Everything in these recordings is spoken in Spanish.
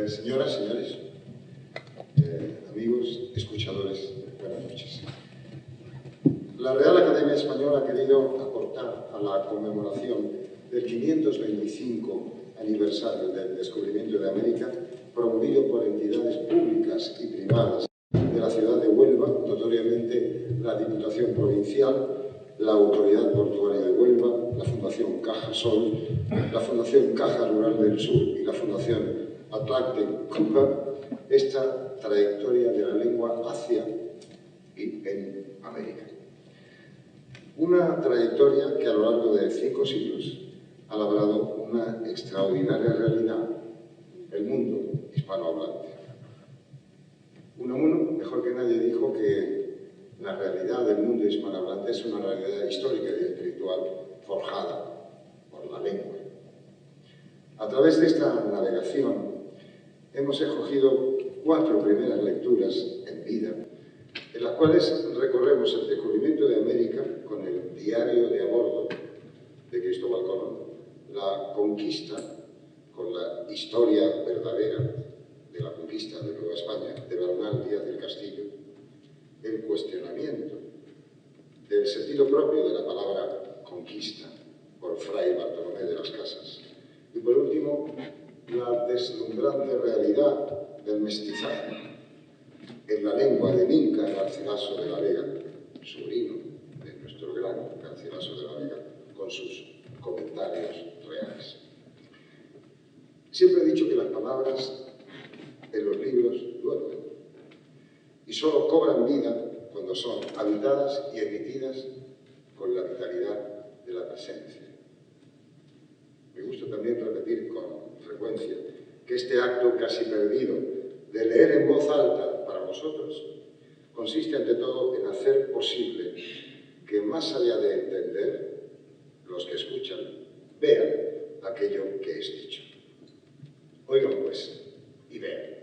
Señoras, señores, amigos, escuchadores, buenas noches. La Real Academia Española ha querido aportar a la conmemoración del 525 aniversario del descubrimiento de América, promovido por entidades públicas y privadas de la ciudad de Huelva, notoriamente la Diputación Provincial, la Autoridad Portuaria de Huelva, la Fundación Caja Sol, la Fundación Caja Rural del Sur y la Fundación Atlantic Cooper, esta trayectoria de la lengua hacia y en América. Una trayectoria que a lo largo de 5 siglos ha labrado una extraordinaria realidad, el mundo hispanohablante. Unamuno, mejor que nadie, dijo que la realidad del mundo hispanohablante es una realidad histórica y espiritual forjada por la lengua. A través de esta navegación hemos escogido 4 primeras lecturas en vida, en las cuales recorremos el descubrimiento de América con el diario de a bordo de Cristóbal Colón, la conquista con la historia verdadera de la conquista de Nueva España, de Bernal Díaz del Castillo, el cuestionamiento del sentido propio de la palabra conquista por Fray Bartolomé de las Casas y, por último, la deslumbrante realidad del mestizaje en la lengua de Minca Garcilaso de la Vega, sobrino de nuestro gran Garcilaso de la Vega, con sus comentarios reales. Siempre he dicho que las palabras en los libros duermen y solo cobran vida cuando son habitadas y emitidas con la vitalidad de la presencia. Me gusta también repetir con frecuencia que este acto casi perdido de leer en voz alta para vosotros consiste ante todo en hacer posible que más allá de entender, los que escuchan vean aquello que es dicho. Oigan pues y vean.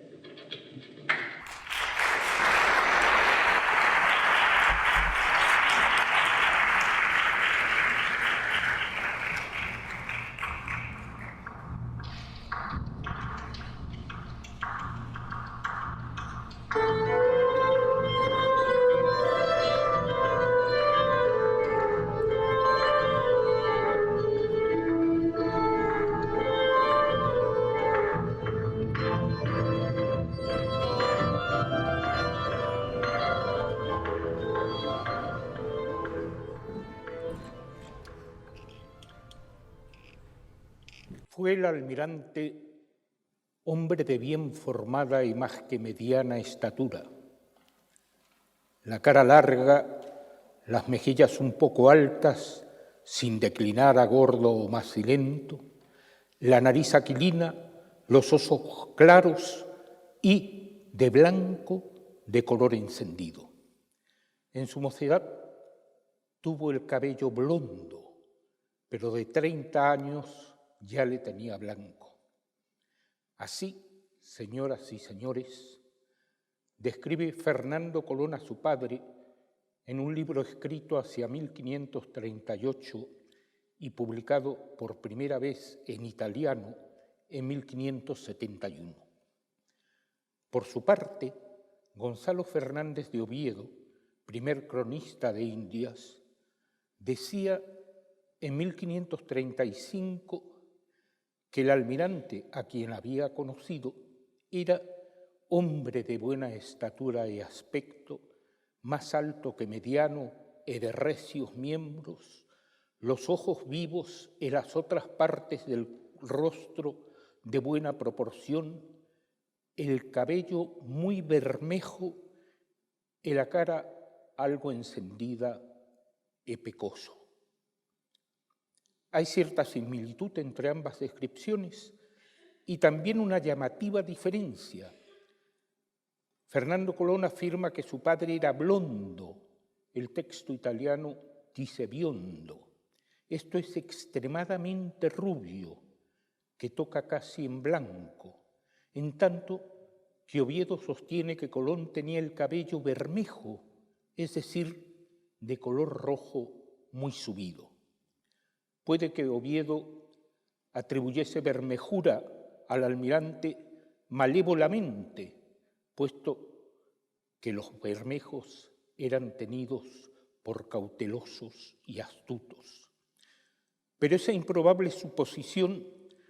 Fue el almirante hombre de bien formada y más que mediana estatura, la cara larga, las mejillas un poco altas, sin declinar a gordo o macilento, la nariz aquilina, los ojos claros y de blanco de color encendido. En su mocedad tuvo el cabello blondo, pero de 30 años ya le tenía blanco. Así, señoras y señores, describe Fernando Colón a su padre en un libro escrito hacia 1538 y publicado por primera vez en italiano en 1571. Por su parte, Gonzalo Fernández de Oviedo, primer cronista de Indias, decía en 1535 que el almirante a quien había conocido era hombre de buena estatura y aspecto, más alto que mediano e de recios miembros, los ojos vivos en las otras partes del rostro de buena proporción, el cabello muy bermejo y la cara algo encendida y pecoso. Hay cierta similitud entre ambas descripciones y también una llamativa diferencia. Fernando Colón afirma que su padre era blondo, el texto italiano dice biondo. Esto es extremadamente rubio, que toca casi en blanco, en tanto que Oviedo sostiene que Colón tenía el cabello bermejo, es decir, de color rojo muy subido. Puede que Oviedo atribuyese bermejura al almirante malévolamente, puesto que los Bermejos eran tenidos por cautelosos y astutos. Pero esa improbable suposición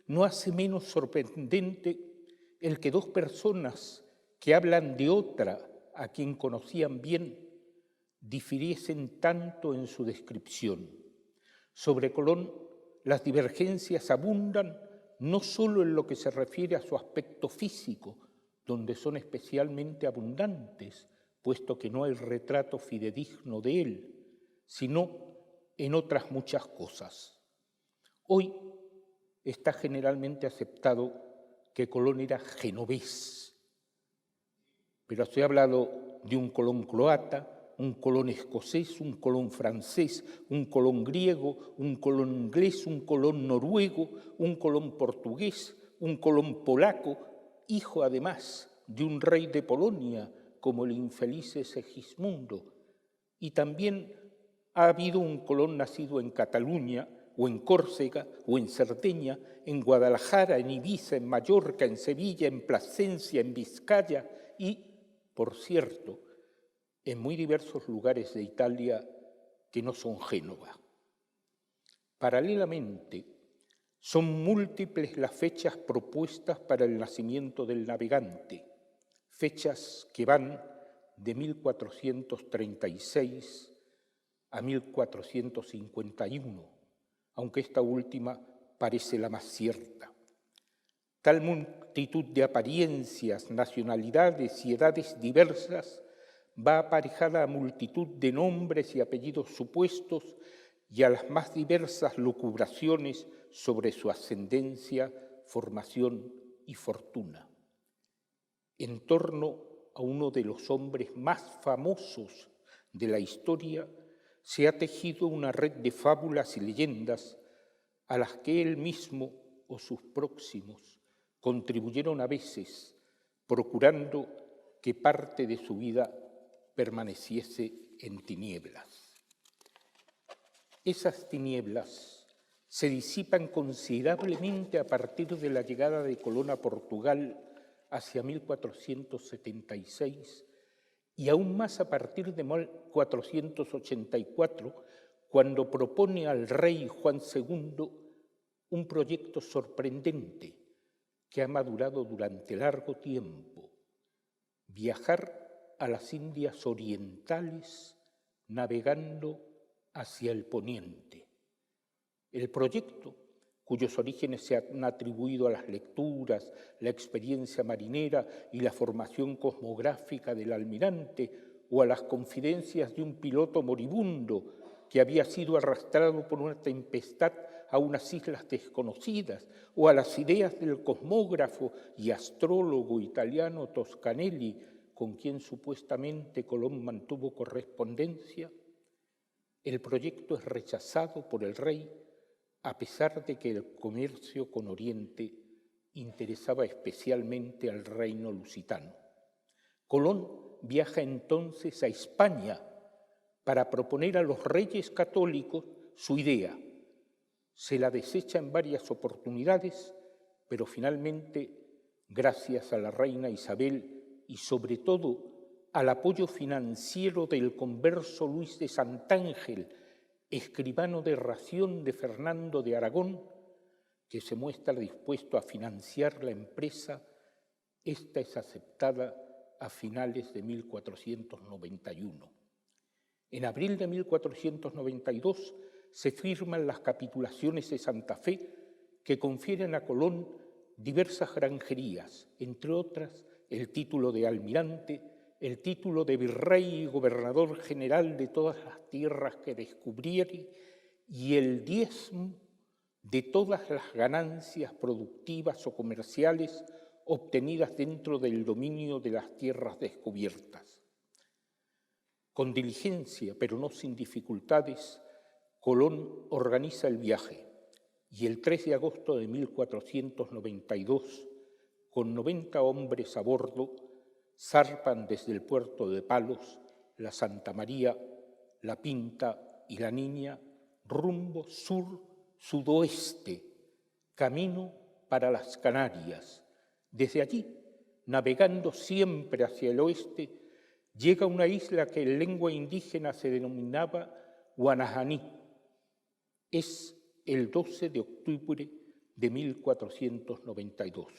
no hace menos sorprendente el que dos personas que hablan de otra a quien conocían bien difiriesen tanto en su descripción. Sobre Colón, las divergencias abundan no solo en lo que se refiere a su aspecto físico, donde son especialmente abundantes, puesto que no hay retrato fidedigno de él, sino en otras muchas cosas. Hoy está generalmente aceptado que Colón era genovés, pero se ha hablado de un Colón croata, un Colón escocés, un Colón francés, un Colón griego, un Colón inglés, un Colón noruego, un Colón portugués, un Colón polaco, hijo además de un rey de Polonia como el infeliz Segismundo. Y también ha habido un Colón nacido en Cataluña, o en Córcega, o en Cerdeña, en Guadalajara, en Ibiza, en Mallorca, en Sevilla, en Plasencia, en Vizcaya y, por cierto, en muy diversos lugares de Italia que no son Génova. Paralelamente, son múltiples las fechas propuestas para el nacimiento del navegante, fechas que van de 1436 a 1451, aunque esta última parece la más cierta. Tal multitud de apariencias, nacionalidades y edades diversas va aparejada a multitud de nombres y apellidos supuestos y a las más diversas lucubraciones sobre su ascendencia, formación y fortuna. En torno a uno de los hombres más famosos de la historia se ha tejido una red de fábulas y leyendas a las que él mismo o sus próximos contribuyeron a veces, procurando que parte de su vida permaneciese en tinieblas. Esas tinieblas se disipan considerablemente a partir de la llegada de Colón a Portugal hacia 1476 y aún más a partir de 1484, cuando propone al rey Juan II un proyecto sorprendente que ha madurado durante largo tiempo: viajar a las Indias orientales navegando hacia el poniente. El proyecto, cuyos orígenes se han atribuido a las lecturas, la experiencia marinera y la formación cosmográfica del almirante, o a las confidencias de un piloto moribundo que había sido arrastrado por una tempestad a unas islas desconocidas, o a las ideas del cosmógrafo y astrólogo italiano Toscanelli, con quien supuestamente Colón mantuvo correspondencia, el proyecto es rechazado por el rey, a pesar de que el comercio con Oriente interesaba especialmente al reino lusitano. Colón viaja entonces a España para proponer a los reyes católicos su idea. Se la desecha en varias oportunidades, pero finalmente, gracias a la reina Isabel y sobre todo al apoyo financiero del converso Luis de Santángel, escribano de ración de Fernando de Aragón, que se muestra dispuesto a financiar la empresa, esta es aceptada a finales de 1491. En abril de 1492 se firman las capitulaciones de Santa Fe, que confieren a Colón diversas granjerías, entre otras el título de almirante, el título de virrey y gobernador general de todas las tierras que descubriere y el diezmo de todas las ganancias productivas o comerciales obtenidas dentro del dominio de las tierras descubiertas. Con diligencia, pero no sin dificultades, Colón organiza el viaje y el 3 de agosto de 1492, con 90 hombres a bordo, zarpan desde el puerto de Palos, la Santa María, la Pinta y la Niña, rumbo sur-sudoeste, camino para las Canarias. Desde allí navegando siempre hacia el oeste, llega a una isla que en lengua indígena se denominaba Guanajaní. Es el 12 de octubre de 1492.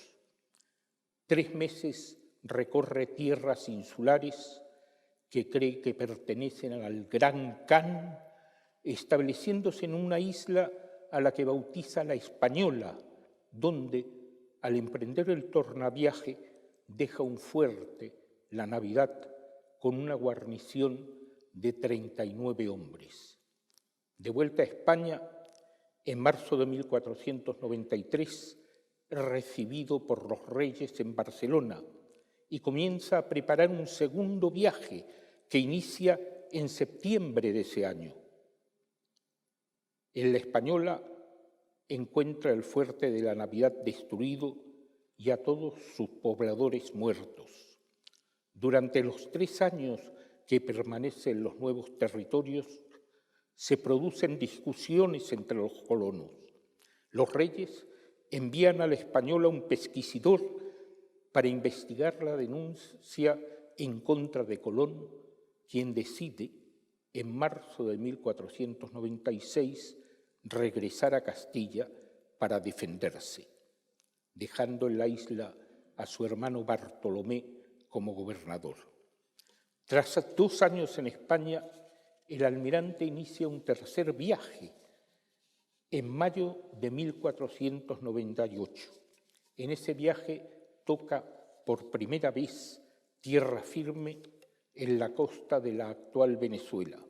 3 meses recorre tierras insulares que cree que pertenecen al Gran Khan, estableciéndose en una isla a la que bautiza La Española, donde, al emprender el tornaviaje, deja un fuerte, La Navidad, con una guarnición de 39 hombres. De vuelta a España, en marzo de 1493, recibido por los reyes en Barcelona, y comienza a preparar un segundo viaje que inicia en septiembre de ese año. En La Española encuentra el fuerte de La Navidad destruido y a todos sus pobladores muertos. Durante los 3 años que permanece en los nuevos territorios, se producen discusiones entre los colonos. Los reyes envían a La Española un pesquisidor para investigar la denuncia en contra de Colón, quien decide, en marzo de 1496, regresar a Castilla para defenderse, dejando en la isla a su hermano Bartolomé como gobernador. Tras 2 años en España, el almirante inicia un tercer viaje en mayo de 1498. En ese viaje toca por primera vez tierra firme en la costa de la actual Venezuela.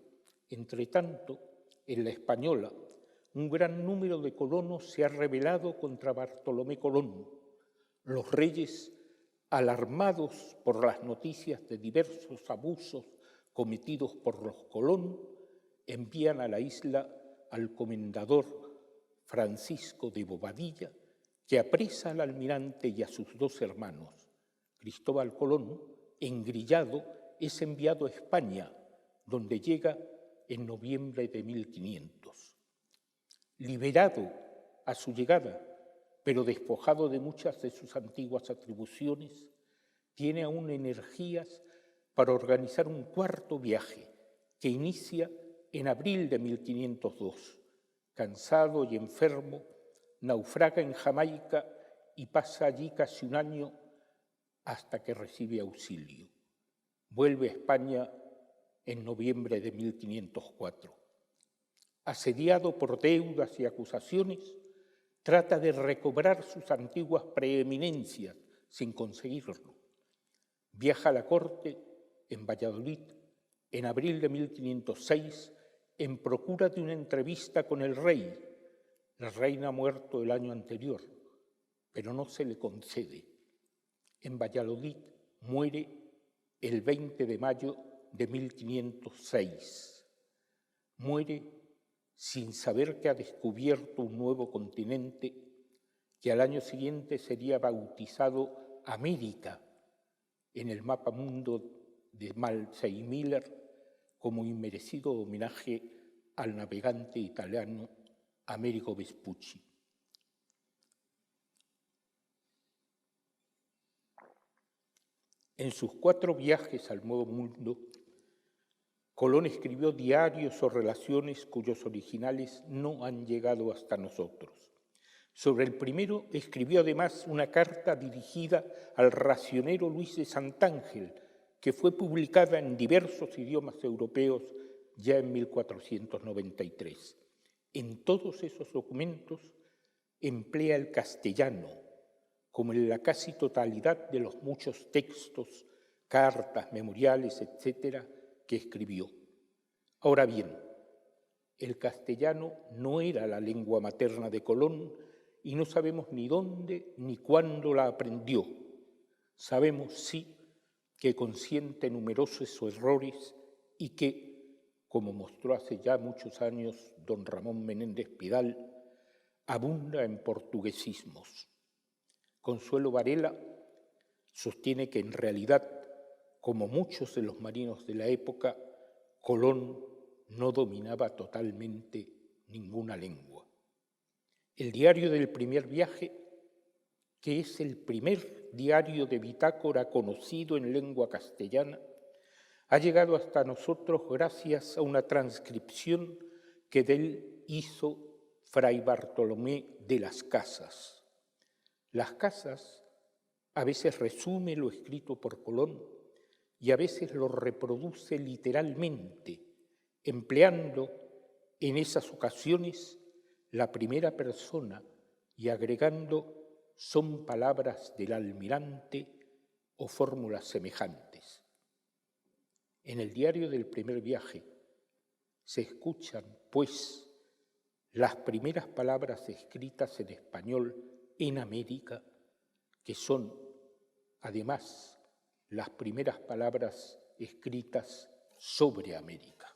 Entretanto, en La Española, un gran número de colonos se ha rebelado contra Bartolomé Colón. Los reyes, alarmados por las noticias de diversos abusos cometidos por los Colón, envían a la isla al comendador Francisco de Bobadilla, que apresa al almirante y a sus 2 hermanos. Cristóbal Colón, engrillado, es enviado a España, donde llega en noviembre de 1500. Liberado a su llegada, pero despojado de muchas de sus antiguas atribuciones, tiene aún energías para organizar un cuarto viaje que inicia en abril de 1502. Cansado y enfermo, naufraga en Jamaica y pasa allí casi un año hasta que recibe auxilio. Vuelve a España en noviembre de 1504. Asediado por deudas y acusaciones, trata de recobrar sus antiguas preeminencias sin conseguirlo. Viaja a la corte en Valladolid en abril de 1506 en procura de una entrevista con el rey. La reina ha muerto el año anterior, pero no se le concede. En Valladolid muere el 20 de mayo de 1506. Muere sin saber que ha descubierto un nuevo continente que al año siguiente sería bautizado América en el mapa mundo de Mansell Miller como inmerecido homenaje al navegante italiano Amerigo Vespucci. En sus 4 viajes al Nuevo Mundo, Colón escribió diarios o relaciones cuyos originales no han llegado hasta nosotros. Sobre el primero escribió además una carta dirigida al racionero Luis de Santángel, que fue publicada en diversos idiomas europeos ya en 1493. En todos esos documentos emplea el castellano, como en la casi totalidad de los muchos textos, cartas, memoriales, etcétera, que escribió. Ahora bien, el castellano no era la lengua materna de Colón y no sabemos ni dónde ni cuándo la aprendió. Sabemos, sí, que consiente numerosos errores y que, como mostró hace ya muchos años don Ramón Menéndez Pidal, abunda en portuguesismos. Consuelo Varela sostiene que en realidad, como muchos de los marinos de la época, Colón no dominaba totalmente ninguna lengua. El diario del primer viaje que es el primer diario de bitácora conocido en lengua castellana, ha llegado hasta nosotros gracias a una transcripción que de él hizo Fray Bartolomé de las Casas. Las Casas a veces resume lo escrito por Colón y a veces lo reproduce literalmente, empleando en esas ocasiones la primera persona y agregando son palabras del almirante o fórmulas semejantes. En el diario del primer viaje se escuchan, pues, las primeras palabras escritas en español en América, que son, además, las primeras palabras escritas sobre América.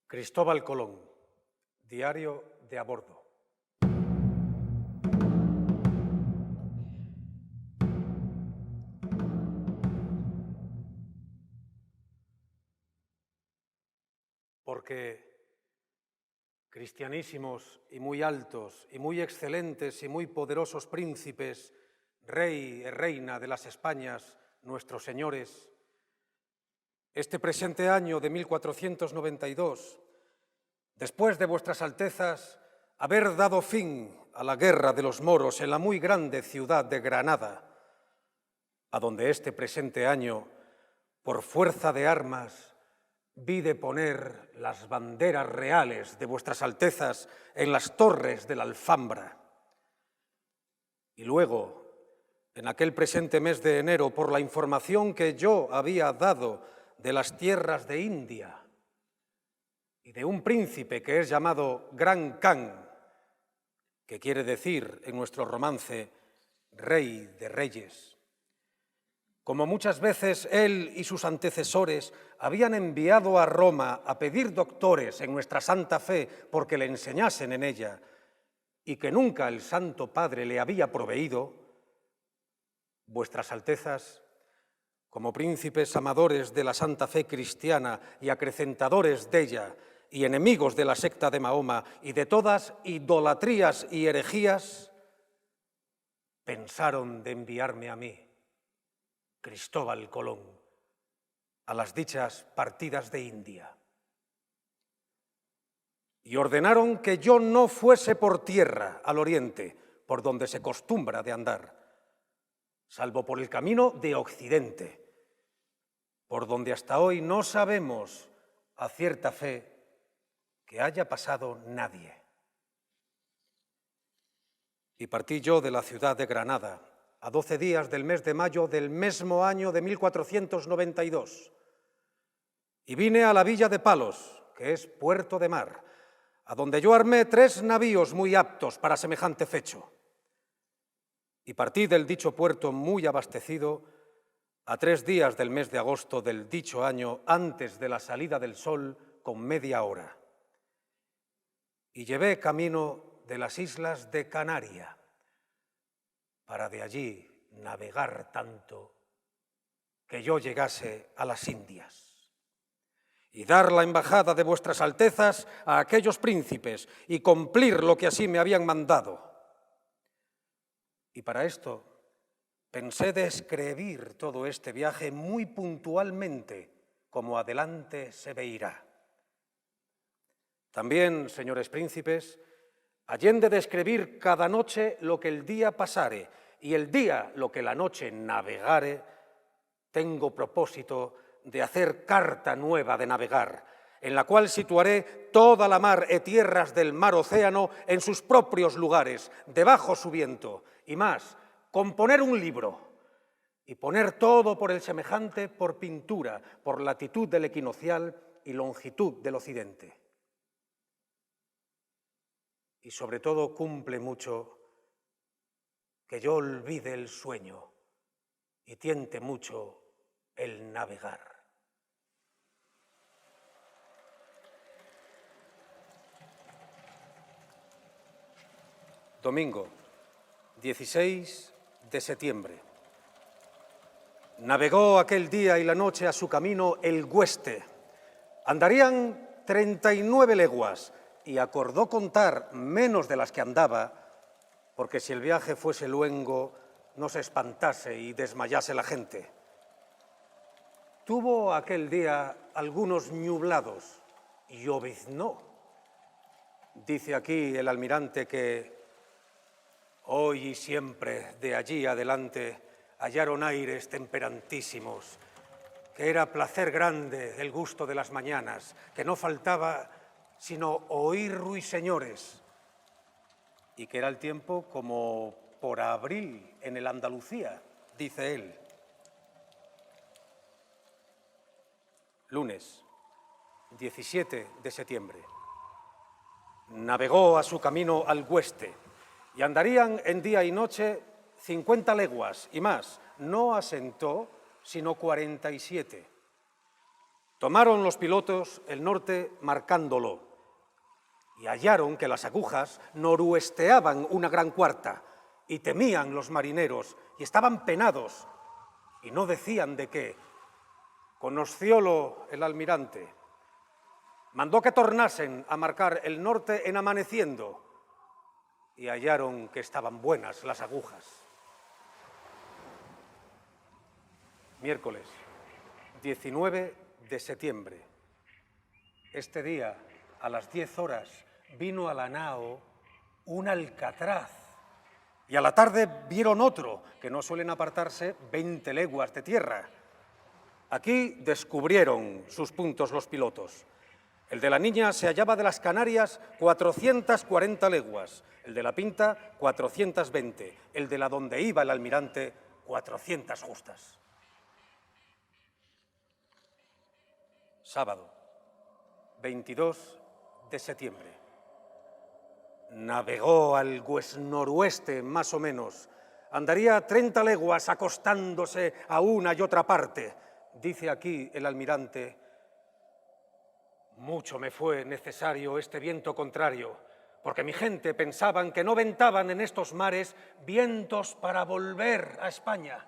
Cristóbal Colón, diario de a bordo. Porque cristianísimos y muy altos y muy excelentes y muy poderosos príncipes, rey y reina de las Españas, nuestros señores, este presente año de 1492, después de vuestras altezas haber dado fin a la guerra de los moros en la muy grande ciudad de Granada, a donde este presente año, por fuerza de armas, vi de poner las banderas reales de vuestras altezas en las torres de la Alfambra. Y luego, en aquel presente mes de enero, por la información que yo había dado de las tierras de India y de un príncipe que es llamado Gran Khan, que quiere decir en nuestro romance Rey de Reyes. Como muchas veces él y sus antecesores habían enviado a Roma a pedir doctores en nuestra santa fe porque le enseñasen en ella, y que nunca el Santo Padre le había proveído, vuestras altezas, como príncipes amadores de la santa fe cristiana y acrecentadores de ella, y enemigos de la secta de Mahoma y de todas idolatrías y herejías, pensaron de enviarme a mí, Cristóbal Colón, a las dichas partidas de India. Y ordenaron que yo no fuese por tierra al oriente, por donde se acostumbra de andar, salvo por el camino de Occidente, por donde hasta hoy no sabemos a cierta fe que haya pasado nadie. Y partí yo de la ciudad de Granada a 12 días del mes de mayo del mismo año de 1492, y vine a la villa de Palos, que es puerto de mar, a donde yo armé 3 navíos muy aptos para semejante fecho. Y partí del dicho puerto muy abastecido a 3 días del mes de agosto del dicho año, antes de la salida del sol con media hora. Y llevé camino de las islas de Canaria, para de allí navegar tanto que yo llegase a las Indias, y dar la embajada de vuestras altezas a aquellos príncipes y cumplir lo que así me habían mandado. Y para esto pensé de escribir todo este viaje muy puntualmente, como adelante se veirá. También, señores príncipes, allende de escribir cada noche lo que el día pasare y el día lo que la noche navegare, tengo propósito de hacer carta nueva de navegar, en la cual situaré toda la mar e tierras del mar océano en sus propios lugares, debajo su viento, y más, componer un libro y poner todo por el semejante por pintura, por latitud del equinocial y longitud del occidente. Y sobre todo cumple mucho que yo olvide el sueño y tiente mucho el navegar. Domingo, 16 de septiembre. Navegó aquel día y la noche a su camino el hueste. Andarían 39 leguas y acordó contar menos de las que andaba, porque si el viaje fuese luengo, no se espantase y desmayase la gente. Tuvo aquel día algunos nublados y lloviznó. Dice aquí el almirante que hoy y siempre de allí adelante hallaron aires temperantísimos, que era placer grande el gusto de las mañanas, que no faltaba sino oír ruiseñores, y que era el tiempo como por abril en el Andalucía, dice él. Lunes, 17 de septiembre. Navegó a su camino al hueste y andarían en día y noche 50 leguas y más. No asentó sino 47. Tomaron los pilotos el norte marcándolo y hallaron que las agujas noruesteaban una gran cuarta y temían los marineros y estaban penados y no decían de qué. Conociólo el almirante. Mandó que tornasen a marcar el norte en amaneciendo y hallaron que estaban buenas las agujas. Miércoles, 19 de septiembre. Este día, a las 10 horas, vino a la nao un alcatraz y a la tarde vieron otro, que no suelen apartarse 20 leguas de tierra. Aquí descubrieron sus puntos los pilotos. El de la Niña se hallaba de las Canarias 440 leguas, el de la Pinta 420, el de la donde iba el almirante 400 justas. Sábado, 22 de septiembre. Navegó al noroeste, más o menos. Andaría 30 leguas acostándose a una y otra parte. Dice aquí el almirante: mucho me fue necesario este viento contrario, porque mi gente pensaban que no ventaban en estos mares vientos para volver a España.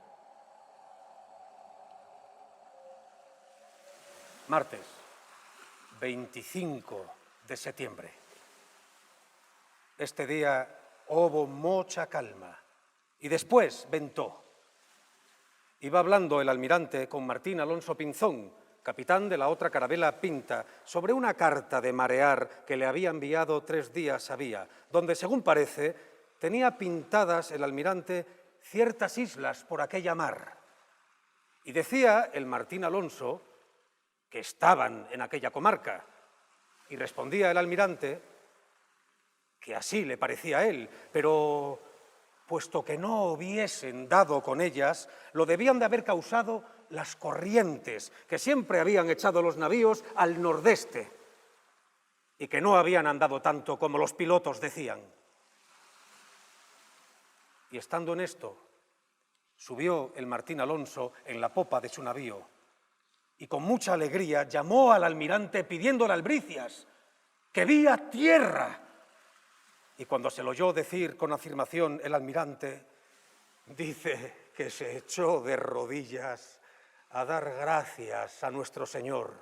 Martes, 25 de septiembre. Este día hubo mucha calma y después ventó. Iba hablando el almirante con Martín Alonso Pinzón, capitán de la otra carabela Pinta, sobre una carta de marear que le había enviado 3 días había, donde, según parece, tenía pintadas el almirante ciertas islas por aquella mar. Y decía el Martín Alonso que estaban en aquella comarca, y respondía el almirante que así le parecía a él, pero puesto que no hubiesen dado con ellas, lo debían de haber causado las corrientes que siempre habían echado los navíos al nordeste y que no habían andado tanto como los pilotos decían. Y estando en esto, subió el Martín Alonso en la popa de su navío y con mucha alegría llamó al almirante pidiéndole albricias, que vía tierra. Y cuando se lo oyó decir con afirmación el almirante, dice que se echó de rodillas a dar gracias a nuestro Señor.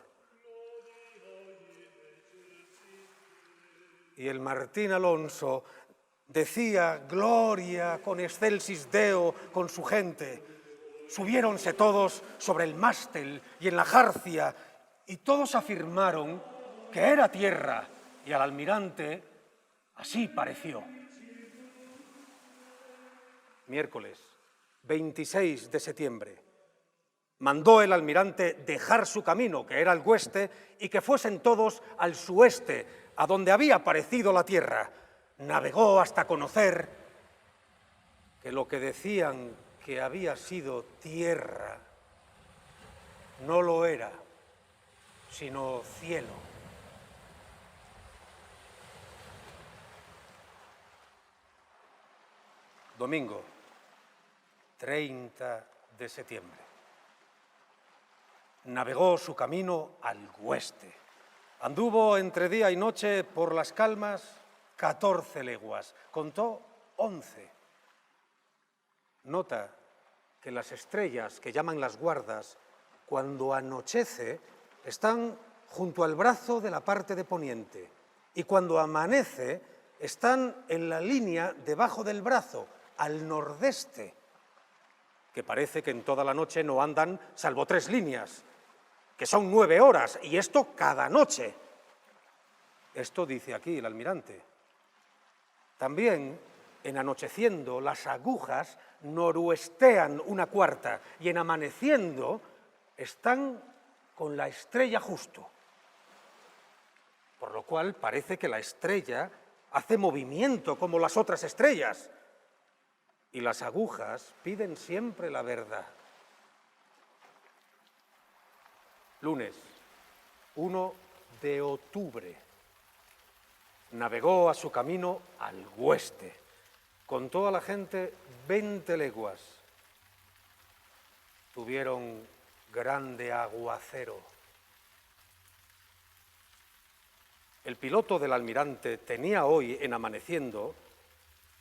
Y el Martín Alonso decía gloria con excelsis Deo con su gente. Subiéronse todos sobre el mástil y en la jarcia y todos afirmaron que era tierra y al almirante así pareció. Miércoles, 26 de septiembre. Mandó el almirante dejar su camino, que era el oeste, y que fuesen todos al sueste, a donde había aparecido la tierra. Navegó hasta conocer que lo que decían que había sido tierra no lo era, sino cielo. Domingo, 30 de septiembre. Navegó su camino al oeste. Anduvo entre día y noche por las calmas 14 leguas. Contó 11. Nota que las estrellas que llaman las guardas, cuando anochece, están junto al brazo de la parte de poniente y cuando amanece están en la línea debajo del brazo, al nordeste, que parece que en toda la noche no andan salvo 3 líneas, que son 9 horas, y esto cada noche. Esto dice aquí el almirante. También, en anocheciendo, las agujas noroestean 1/4 y en amaneciendo están con la estrella justo. Por lo cual parece que la estrella hace movimiento como las otras estrellas. Y las agujas piden siempre la verdad. Lunes, 1 de octubre. Navegó a su camino al oeste. Contó a la gente 20 leguas. Tuvieron grande aguacero. El piloto del almirante tenía hoy, en amaneciendo,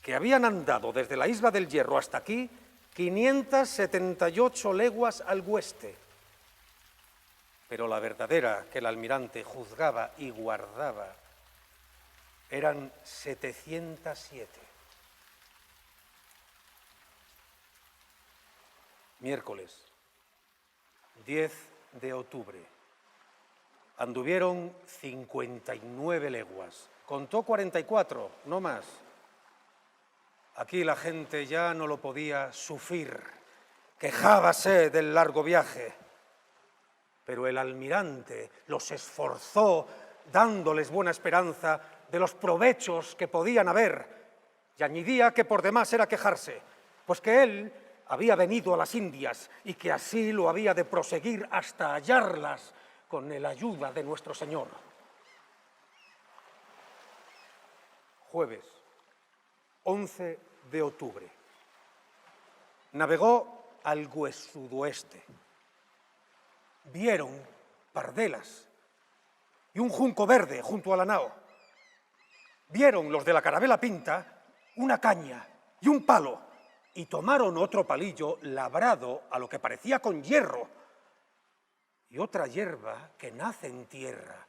que habían andado desde la Isla del Hierro hasta aquí 578 leguas al oeste. Pero la verdadera que el almirante juzgaba y guardaba eran 707. Miércoles, 10 de octubre. Anduvieron 59 leguas. Contó 44, no más. Aquí la gente ya no lo podía sufrir. Quejábase del largo viaje. Pero el almirante los esforzó, dándoles buena esperanza de los provechos que podían haber, y añadía que por demás era quejarse, pues que él había venido a las Indias y que así lo había de proseguir hasta hallarlas con la ayuda de nuestro Señor. Jueves, 11 de octubre. Navegó al sudoeste. Vieron pardelas y un junco verde junto a la nao. Vieron los de la carabela Pinta una caña y un palo y tomaron otro palillo labrado a lo que parecía con hierro y otra hierba que nace en tierra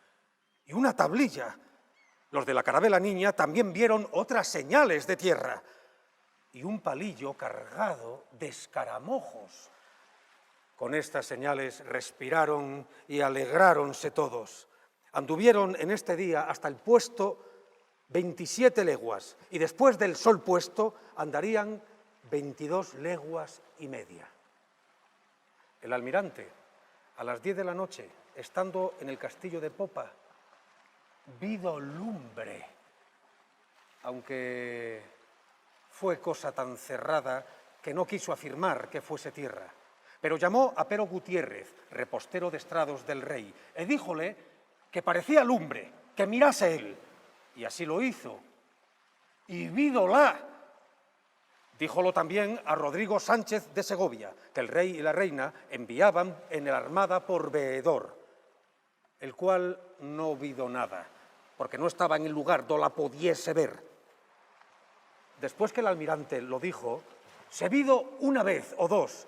y una tablilla. Los de la carabela Niña también vieron otras señales de tierra y un palillo cargado de escaramojos. Con estas señales respiraron y alegráronse todos. Anduvieron en este día hasta el puesto 27 leguas y después del sol puesto andarían 22 leguas y media. El almirante, a las 10 de la noche, estando en el castillo de popa, vido lumbre, aunque fue cosa tan cerrada que no quiso afirmar que fuese tierra. Pero llamó a Pero Gutiérrez, repostero de estrados del rey, y díjole que parecía lumbre, que mirase él. Y así lo hizo. Y vídola. Díjolo también a Rodrigo Sánchez de Segovia, que el rey y la reina enviaban en la armada por veedor, el cual no vido nada, porque no estaba en el lugar do la pudiese ver. Después que el almirante lo dijo, se vido una vez o dos,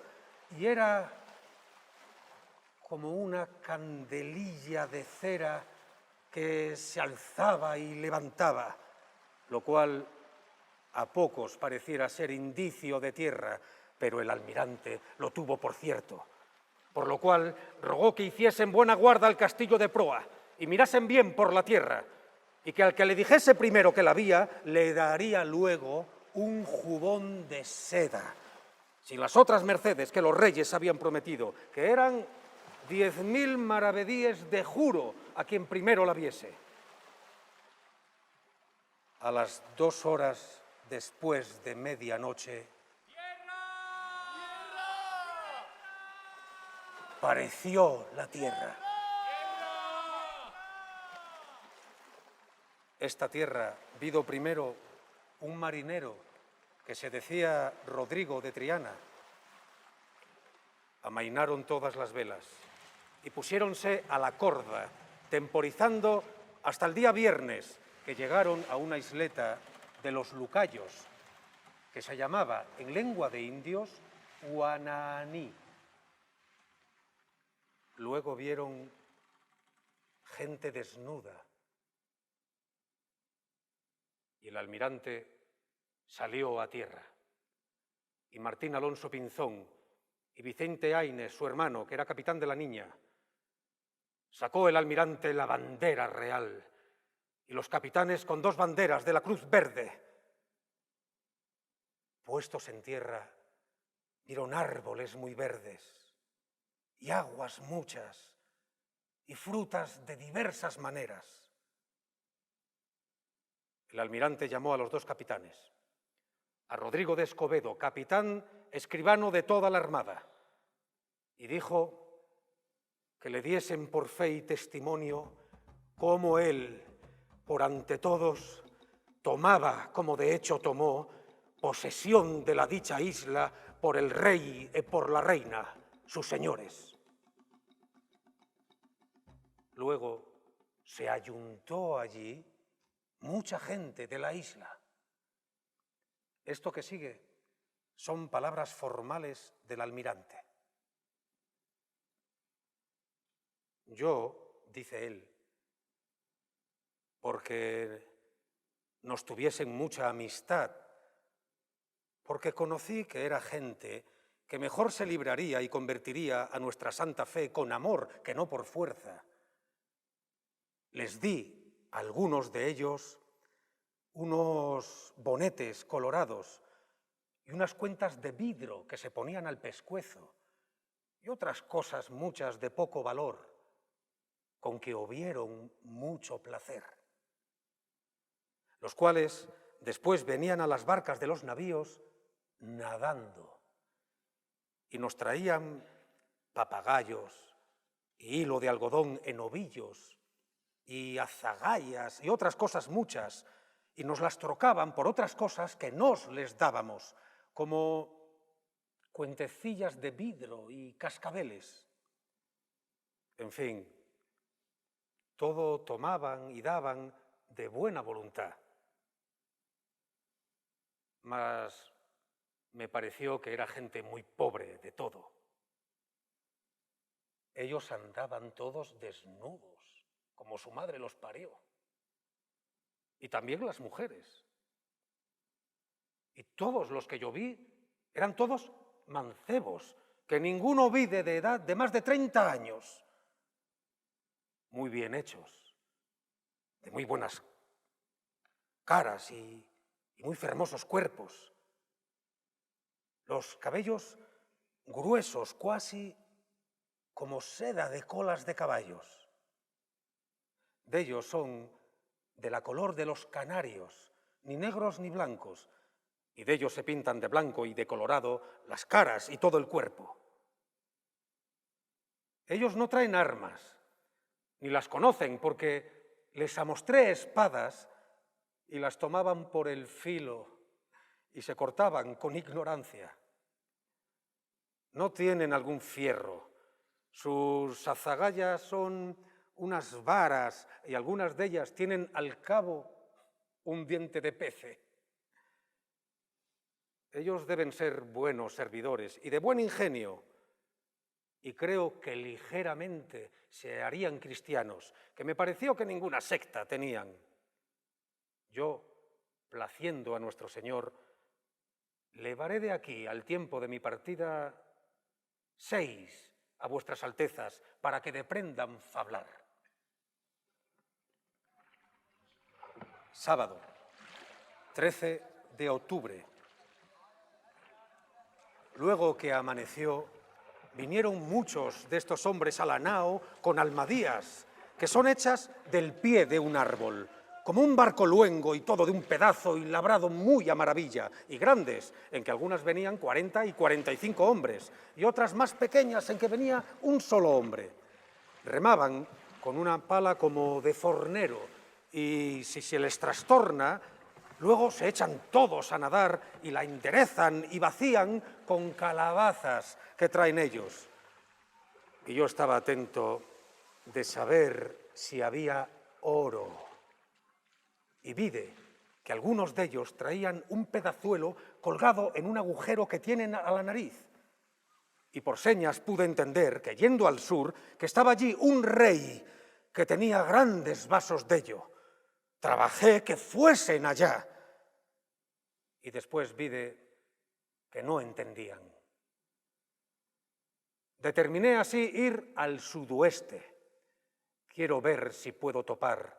y era como una candelilla de cera que se alzaba y levantaba, lo cual a pocos pareciera ser indicio de tierra, pero el almirante lo tuvo por cierto, por lo cual rogó que hiciesen buena guarda al castillo de proa y mirasen bien por la tierra, y que al que le dijese primero que la vía, le daría luego un jubón de seda, sin las otras mercedes que los reyes habían prometido, que eran 10.000 maravedíes de juro a quien primero la viese. A las 2 horas después de medianoche, pareció la tierra. Esta tierra vido primero un marinero que se decía Rodrigo de Triana. Amainaron todas las velas y pusiéronse a la corda, temporizando hasta el día viernes, que llegaron a una isleta de los Lucayos, que se llamaba en lengua de indios Guananí. Luego vieron gente desnuda y el almirante salió a tierra. Y Martín Alonso Pinzón y Vicente Áines, su hermano, que era capitán de la Niña, sacó el almirante la bandera real y los capitanes con 2 banderas de la Cruz Verde. Puestos en tierra, vieron árboles muy verdes y aguas muchas y frutas de diversas maneras. El almirante llamó a los 2 capitanes, a Rodrigo de Escobedo, capitán escribano de toda la armada, y dijo que le diesen por fe y testimonio cómo él, por ante todos, tomaba, como de hecho tomó, posesión de la dicha isla por el rey y por la reina, sus señores. Luego se ayuntó allí mucha gente de la isla. Esto que sigue son palabras formales del almirante. Yo, dice él, porque nos tuviesen mucha amistad, porque conocí que era gente que mejor se libraría y convertiría a nuestra santa fe con amor que no por fuerza, les di a algunos de ellos unos bonetes colorados y unas cuentas de vidro que se ponían al pescuezo y otras cosas muchas de poco valor, con que hubieron mucho placer, los cuales después venían a las barcas de los navíos nadando y nos traían papagayos y hilo de algodón en ovillos y azagallas y otras cosas muchas, y nos las trocaban por otras cosas que nos les dábamos, como cuentecillas de vidro y cascabeles. En fin, todo tomaban y daban de buena voluntad. Mas me pareció que era gente muy pobre de todo. Ellos andaban todos desnudos, como su madre los parió. Y también las mujeres. Y todos los que yo vi eran todos mancebos, que ninguno vi de edad de más de 30 años. Muy bien hechos, de muy buenas caras y muy hermosos cuerpos. Los cabellos gruesos, cuasi como seda de colas de caballos. De ellos son de la color de los canarios, ni negros ni blancos, y de ellos se pintan de blanco y de colorado las caras y todo el cuerpo. Ellos no traen armas, ni las conocen, porque les amostré espadas y las tomaban por el filo y se cortaban con ignorancia. No tienen algún fierro, sus azagallas son unas varas y algunas de ellas tienen al cabo un diente de pece. Ellos deben ser buenos servidores y de buen ingenio, y creo que ligeramente se harían cristianos, que me pareció que ninguna secta tenían. Yo, placiendo a nuestro Señor, levaré de aquí al tiempo de mi partida 6 a vuestras altezas para que deprendan fablar. Sábado, 13 de octubre. Luego que amaneció, vinieron muchos de estos hombres a la nao con almadías, que son hechas del pie de un árbol, como un barco luengo y todo de un pedazo y labrado muy a maravilla, y grandes, en que algunas venían 40 y 45 hombres, y otras más pequeñas en que venía un solo hombre. Remaban con una pala como de fornero, y si se les trastorna, luego se echan todos a nadar y la enderezan y vacían con calabazas que traen ellos. Y yo estaba atento de saber si había oro. Y vide que algunos de ellos traían un pedazuelo colgado en un agujero que tienen a la nariz. Y por señas pude entender que, yendo al sur, que estaba allí un rey que tenía grandes vasos de ello. Trabajé que fuesen allá. Y después vi que no entendían. Determiné así ir al sudoeste. Quiero ver si puedo topar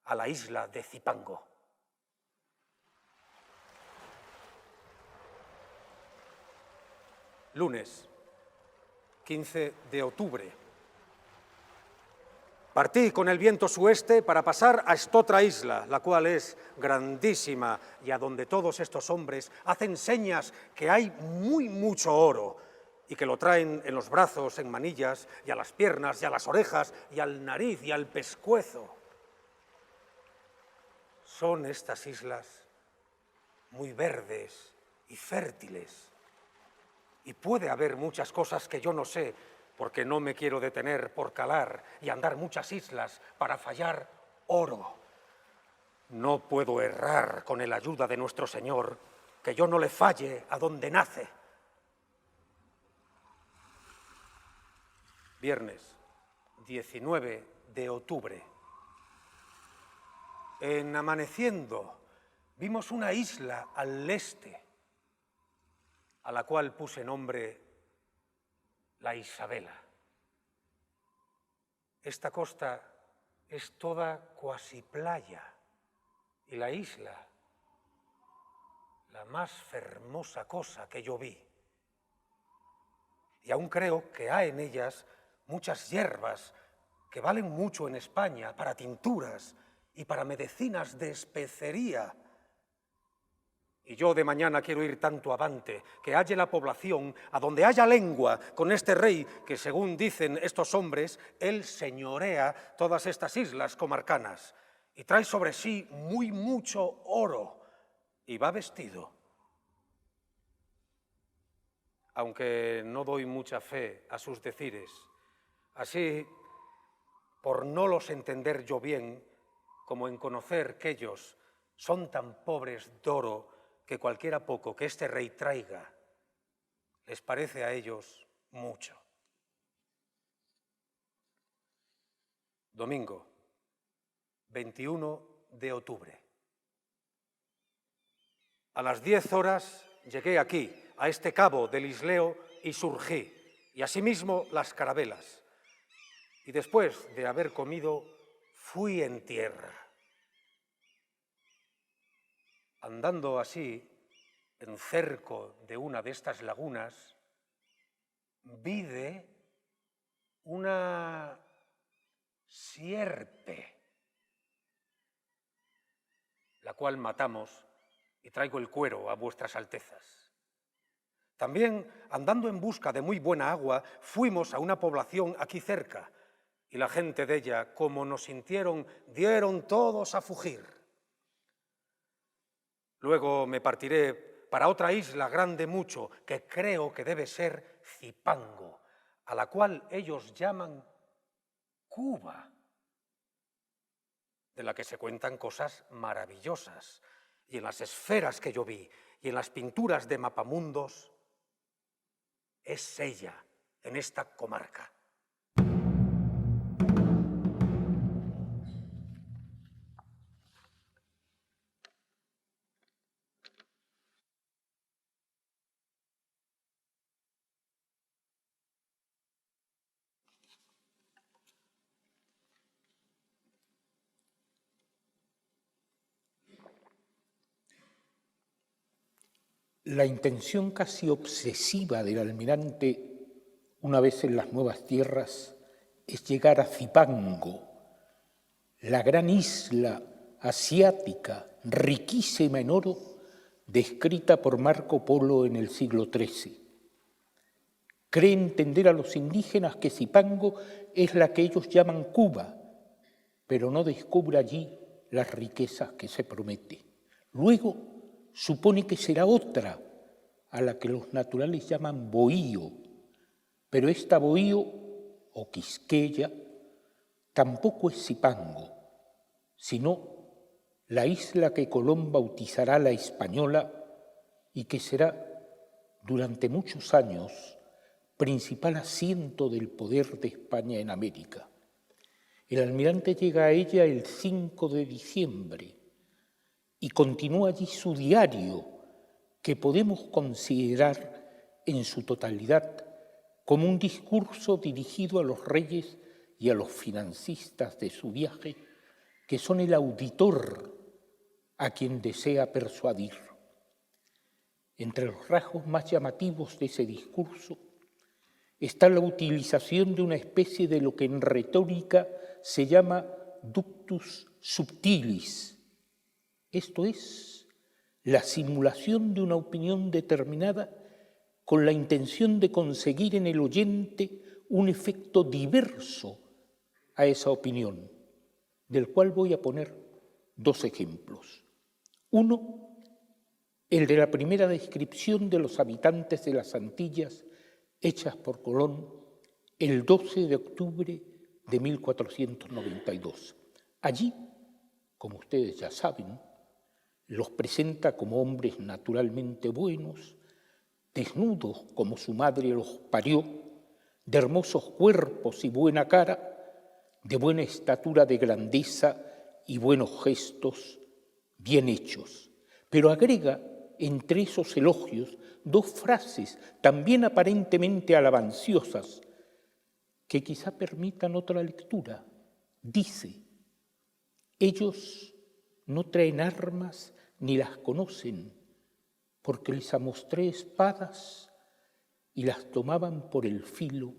a la isla de Zipango. Lunes, 15 de octubre. Partí con el viento sueste para pasar a estotra isla, la cual es grandísima y a donde todos estos hombres hacen señas que hay mucho oro y que lo traen en los brazos, en manillas, y a las piernas, y a las orejas, y al nariz, y al pescuezo. Son estas islas muy verdes y fértiles. Y puede haber muchas cosas que yo no sé, porque no me quiero detener por calar y andar muchas islas para fallar oro. No puedo errar con el ayuda de nuestro Señor, que yo no le falle a donde nace. Viernes, 19 de octubre. En amaneciendo, vimos una isla al este, a la cual puse nombre la Isabela. Esta costa es toda cuasi playa y la isla, la más hermosa cosa que yo vi. Y aún creo que hay en ellas muchas hierbas que valen mucho en España para tinturas y para medicinas de especería. Y yo de mañana quiero ir tanto avante, que halle la población, a donde haya lengua, con este rey que, según dicen estos hombres, él señorea todas estas islas comarcanas y trae sobre sí mucho oro y va vestido. Aunque no doy mucha fe a sus decires, así, por no los entender yo bien, como en conocer que ellos son tan pobres de oro que cualquiera poco que este rey traiga les parece a ellos mucho. Domingo, 21 de octubre. A las 10 horas llegué aquí, a este cabo del Isleo, y surgí, y asimismo las carabelas. Y después de haber comido, fui en tierra. Andando así, en cerco de una de estas lagunas, vi una sierpe, la cual matamos y traigo el cuero a vuestras altezas. También, andando en busca de muy buena agua, fuimos a una población aquí cerca, y la gente de ella, como nos sintieron, dieron todos a fugir. Luego me partiré para otra isla grande mucho, que creo que debe ser Zipango, a la cual ellos llaman Cuba, de la que se cuentan cosas maravillosas, y en las esferas que yo vi, y en las pinturas de mapamundos, es ella, en esta comarca. La intención casi obsesiva del almirante, una vez en las nuevas tierras, es llegar a Zipango, la gran isla asiática riquísima en oro, descrita por Marco Polo en el siglo XIII. Cree entender a los indígenas que Zipango es la que ellos llaman Cuba, pero no descubre allí las riquezas que se promete. Luego supone que será otra, a la que los naturales llaman Bohío, pero esta Bohío, o Quisqueya, tampoco es Zipango, sino la isla que Colón bautizará la Española y que será durante muchos años principal asiento del poder de España en América. El almirante llega a ella el 5 de diciembre y continúa allí su diario, que podemos considerar en su totalidad como un discurso dirigido a los reyes y a los financistas de su viaje, que son el auditor a quien desea persuadir. Entre los rasgos más llamativos de ese discurso está la utilización de una especie de lo que en retórica se llama ductus subtilis, esto es, la simulación de una opinión determinada con la intención de conseguir en el oyente un efecto diverso a esa opinión, del cual voy a poner dos ejemplos. Uno, el de la primera descripción de los habitantes de las Antillas hechas por Colón el 12 de octubre de 1492. Allí, como ustedes ya saben, los presenta como hombres naturalmente buenos, desnudos como su madre los parió, de hermosos cuerpos y buena cara, de buena estatura de grandeza y buenos gestos bien hechos. Pero agrega entre esos elogios dos frases también aparentemente alabanciosas que quizá permitan otra lectura. Dice: ellos no traen armas ni las conocen, porque les amostré espadas y las tomaban por el filo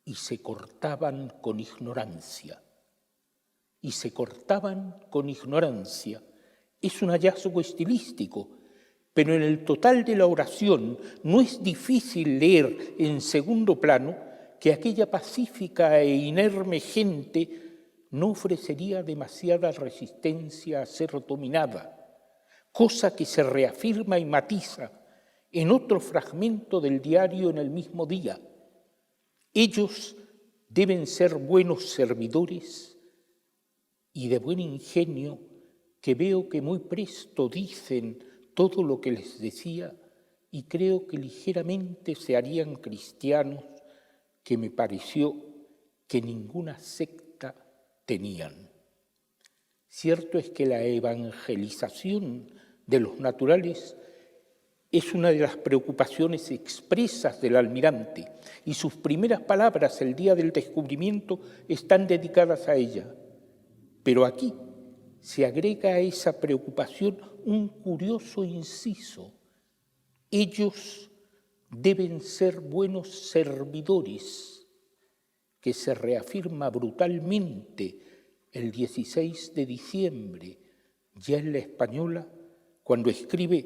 y se cortaban con ignorancia. Y se cortaban con ignorancia. Es un hallazgo estilístico, pero en el total de la oración no es difícil leer en segundo plano que aquella pacífica e inerme gente no ofrecería demasiada resistencia a ser dominada, cosa que se reafirma y matiza en otro fragmento del diario en el mismo día. Ellos deben ser buenos servidores y de buen ingenio, que veo que muy presto dicen todo lo que les decía y creo que ligeramente se harían cristianos, que me pareció que ninguna secta tenían. Cierto es que la evangelización de los naturales es una de las preocupaciones expresas del almirante y sus primeras palabras el día del descubrimiento están dedicadas a ella. Pero aquí se agrega a esa preocupación un curioso inciso: ellos deben ser buenos servidores, que se reafirma brutalmente el 16 de diciembre, ya en la Española, cuando escribe: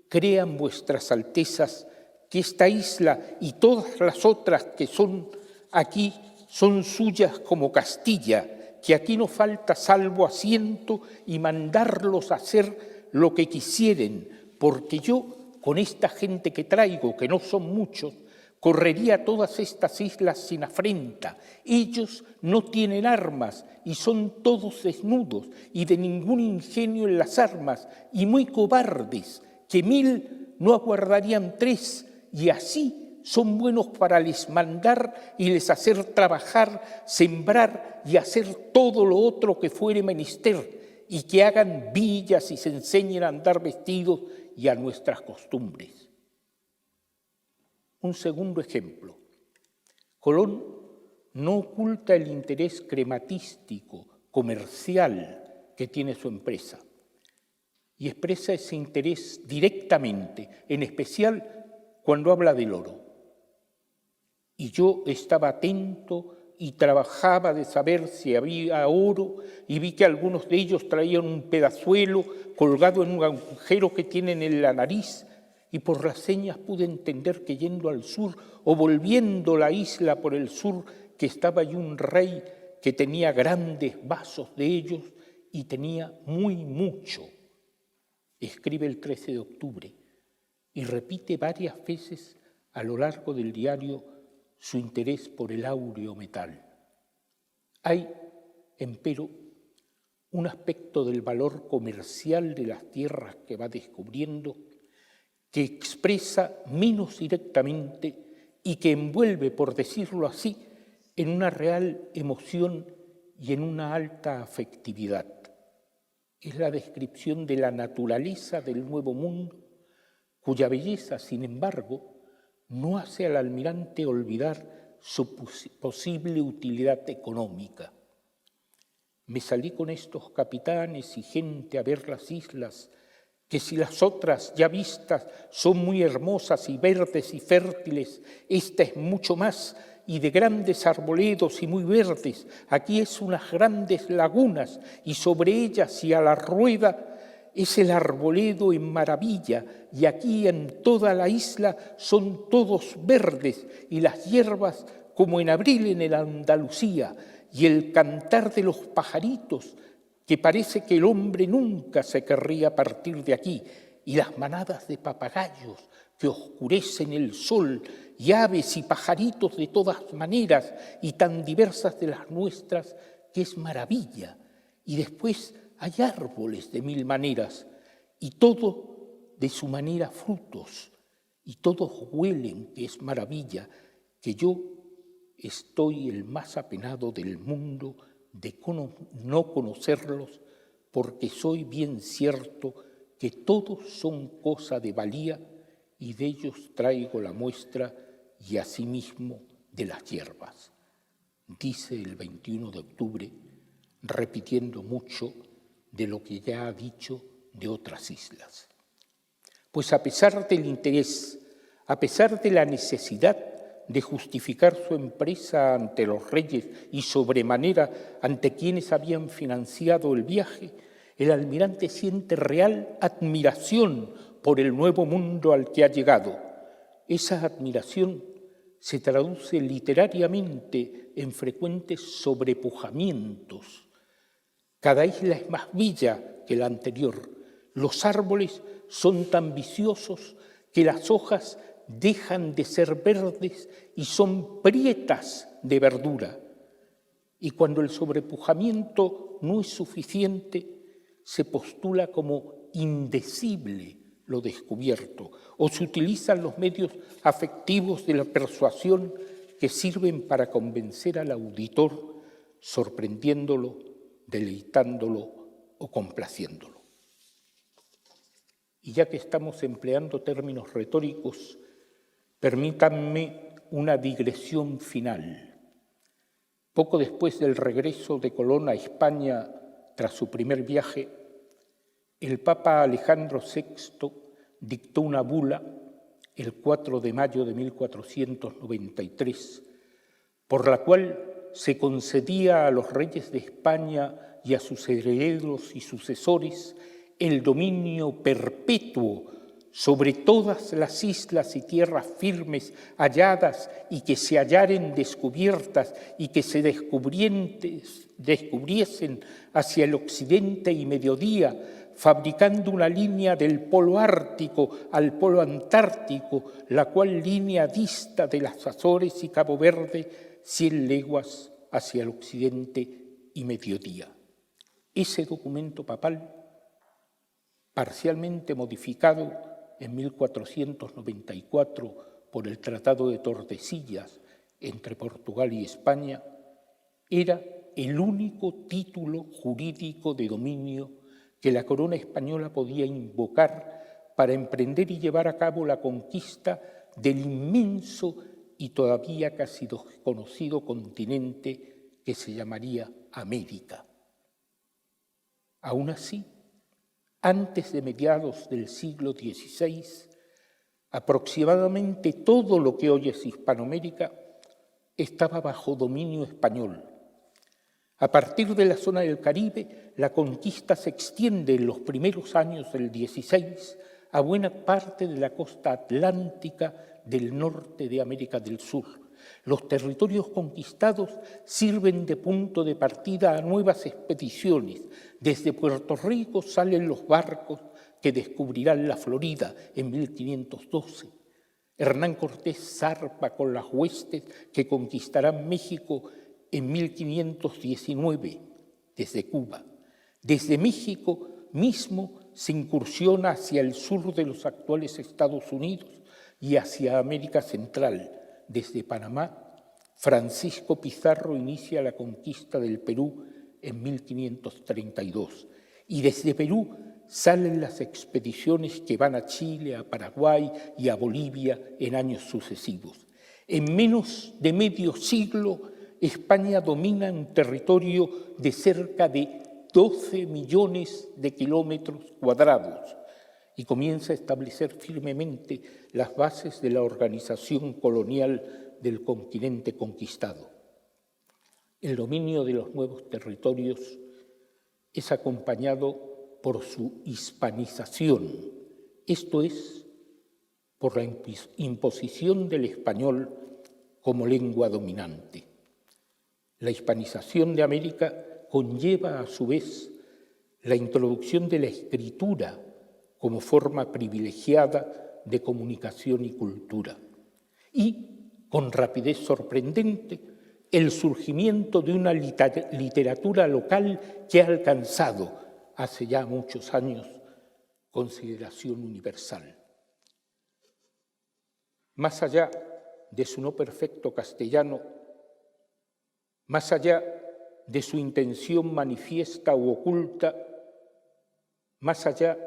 crean vuestras altezas que esta isla y todas las otras que son aquí son suyas como Castilla, que aquí no falta salvo asiento y mandarlos a hacer lo que quisieren, porque yo, con esta gente que traigo, que no son muchos, correría todas estas islas sin afrenta. Ellos no tienen armas y son todos desnudos y de ningún ingenio en las armas y muy cobardes, que 1000 no aguardarían 3, y así son buenos para les mandar y les hacer trabajar, sembrar y hacer todo lo otro que fuere menester, y que hagan villas y se enseñen a andar vestidos y a nuestras costumbres. Un segundo ejemplo. Colón no oculta el interés crematístico, comercial que tiene su empresa y expresa ese interés directamente, en especial cuando habla del oro. Y yo estaba atento y trabajaba de saber si había oro y vi que algunos de ellos traían un pedazuelo colgado en un agujero que tienen en la nariz, y por las señas pude entender que yendo al sur o volviendo la isla por el sur, que estaba allí un rey que tenía grandes vasos de ellos y tenía muy mucho. Escribe el 13 de octubre y repite varias veces a lo largo del diario su interés por el áureo metal. Hay, empero, un aspecto del valor comercial de las tierras que va descubriendo, que expresa menos directamente y que envuelve, por decirlo así, en una real emoción y en una alta afectividad. Es la descripción de la naturaleza del Nuevo Mundo, cuya belleza, sin embargo, no hace al almirante olvidar su posible utilidad económica. Me salí con estos capitanes y gente a ver las islas, que si las otras ya vistas son muy hermosas y verdes y fértiles, esta es mucho más y de grandes arboledos y muy verdes. Aquí es unas grandes lagunas y sobre ellas y a la rueda es el arboledo en maravilla, y aquí en toda la isla son todos verdes y las hierbas como en abril en el Andalucía, y el cantar de los pajaritos, que parece que el hombre nunca se querría partir de aquí, y las manadas de papagayos que oscurecen el sol, y aves y pajaritos de todas maneras y tan diversas de las nuestras, que es maravilla. Y después hay árboles de mil maneras, y todo de su manera frutos, y todos huelen, que es maravilla, que yo estoy el más apenado del mundo de no conocerlos, porque soy bien cierto que todos son cosa de valía, y de ellos traigo la muestra, y asimismo de las hierbas. Dice el 21 de octubre, repitiendo mucho de lo que ya ha dicho de otras islas. Pues a pesar del interés, a pesar de la necesidad de justificar su empresa ante los reyes y sobremanera ante quienes habían financiado el viaje, el almirante siente real admiración por el nuevo mundo al que ha llegado. Esa admiración se traduce literariamente en frecuentes sobrepujamientos. Cada isla es más bella que la anterior. Los árboles son tan viciosos que las hojas dejan de ser verdes y son prietas de verdura. Y cuando el sobrepujamiento no es suficiente, se postula como indecible lo descubierto, o se utilizan los medios afectivos de la persuasión que sirven para convencer al auditor, sorprendiéndolo, deleitándolo o complaciéndolo. Y ya que estamos empleando términos retóricos, permítanme una digresión final. Poco después del regreso de Colón a España tras su primer viaje, el Papa Alejandro VI dictó una bula el 4 de mayo de 1493, por la cual se concedía a los reyes de España y a sus herederos y sucesores el dominio perpetuo sobre todas las islas y tierras firmes halladas y que se hallaren descubiertas y que se descubriesen hacia el occidente y mediodía, fabricando una línea del polo ártico al polo antártico, la cual línea dista de las Azores y Cabo Verde 100 leguas hacia el occidente y mediodía. Ese documento papal, parcialmente modificado en 1494 por el Tratado de Tordesillas entre Portugal y España, era el único título jurídico de dominio que la corona española podía invocar para emprender y llevar a cabo la conquista del inmenso y todavía casi desconocido continente que se llamaría América. Aún así, antes de mediados del siglo XVI, aproximadamente todo lo que hoy es Hispanoamérica estaba bajo dominio español. A partir de la zona del Caribe, la conquista se extiende en los primeros años del XVI a buena parte de la costa atlántica del norte de América del Sur. Los territorios conquistados sirven de punto de partida a nuevas expediciones. Desde Puerto Rico salen los barcos que descubrirán la Florida en 1512. Hernán Cortés zarpa con las huestes que conquistarán México en 1519 desde Cuba. Desde México mismo se incursiona hacia el sur de los actuales Estados Unidos y hacia América Central. Desde Panamá, Francisco Pizarro inicia la conquista del Perú en 1532. Y desde Perú salen las expediciones que van a Chile, a Paraguay y a Bolivia en años sucesivos. En menos de medio siglo, España domina un territorio de cerca de 12 millones de kilómetros cuadrados y comienza a establecer firmemente las bases de la organización colonial del continente conquistado. El dominio de los nuevos territorios es acompañado por su hispanización, esto es, por la imposición del español como lengua dominante. La hispanización de América conlleva a su vez la introducción de la escritura como forma privilegiada de comunicación y cultura y, con rapidez sorprendente, el surgimiento de una literatura local que ha alcanzado, hace ya muchos años, consideración universal. Más allá de su no perfecto castellano, más allá de su intención manifiesta u oculta, más allá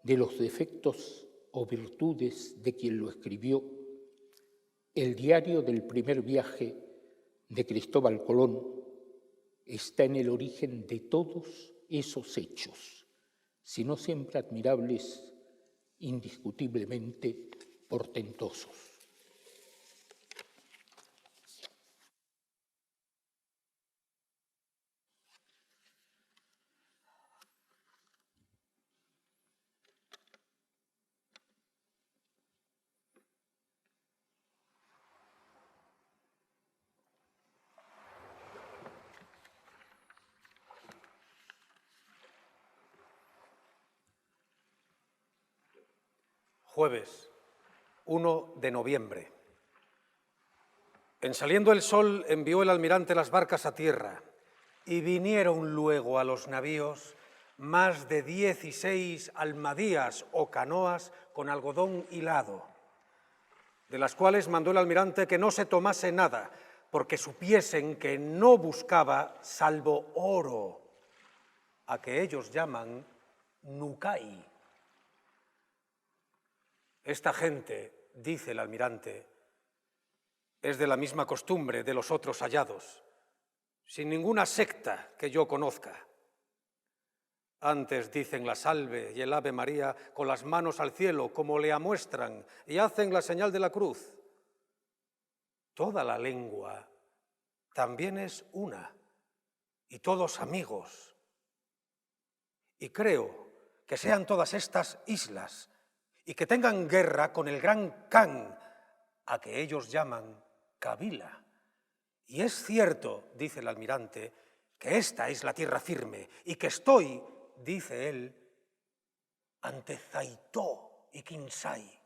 de los defectos o virtudes de quien lo escribió, el diario del primer viaje de Cristóbal Colón está en el origen de todos esos hechos, si no siempre admirables, indiscutiblemente portentosos. Jueves, 1 de noviembre. En saliendo el sol envió el almirante las barcas a tierra y vinieron luego a los navíos más de 16 almadías o canoas con algodón hilado, de las cuales mandó el almirante que no se tomase nada, porque supiesen que no buscaba salvo oro, a que ellos llaman nucay. Esta gente, dice el almirante, es de la misma costumbre de los otros hallados, sin ninguna secta que yo conozca. Antes dicen la salve y el Ave María con las manos al cielo, como le amuestran, y hacen la señal de la cruz. Toda la lengua también es una, y todos amigos. Y creo que sean todas estas islas, y que tengan guerra con el gran Can, a que ellos llaman Kabila. Y es cierto, dice el almirante, que esta es la tierra firme, y que estoy, dice él, ante Zaitó y Quinsay.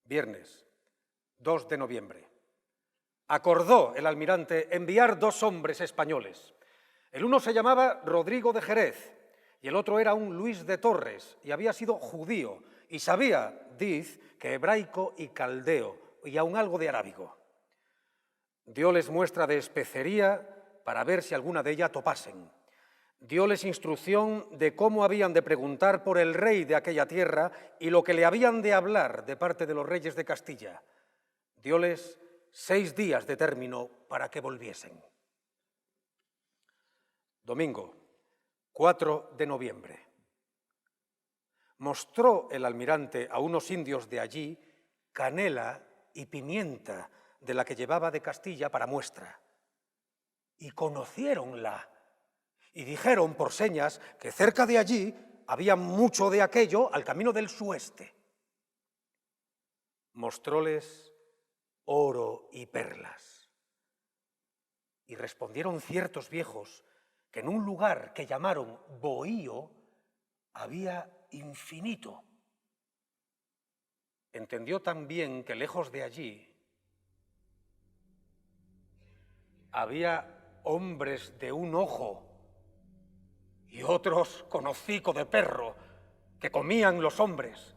Viernes, 2 de noviembre. Acordó el almirante enviar 2 hombres españoles. El uno se llamaba Rodrigo de Jerez, y el otro era un Luis de Torres, y había sido judío, y sabía, diz, que hebraico y caldeo, y aun algo de arábigo. Dióles muestra de especería para ver si alguna de ellas topasen. Dióles instrucción de cómo habían de preguntar por el rey de aquella tierra y lo que le habían de hablar de parte de los reyes de Castilla. Dióles 6 días de término para que volviesen. Domingo, 4 de noviembre. Mostró el almirante a unos indios de allí canela y pimienta de la que llevaba de Castilla para muestra. Y conociéronla y dijeron por señas que cerca de allí había mucho de aquello al camino del sueste. Mostróles oro y perlas. Y respondieron ciertos viejos que en un lugar que llamaron Bohío había infinito. Entendió también que lejos de allí había hombres de un ojo y otros con hocico de perro que comían los hombres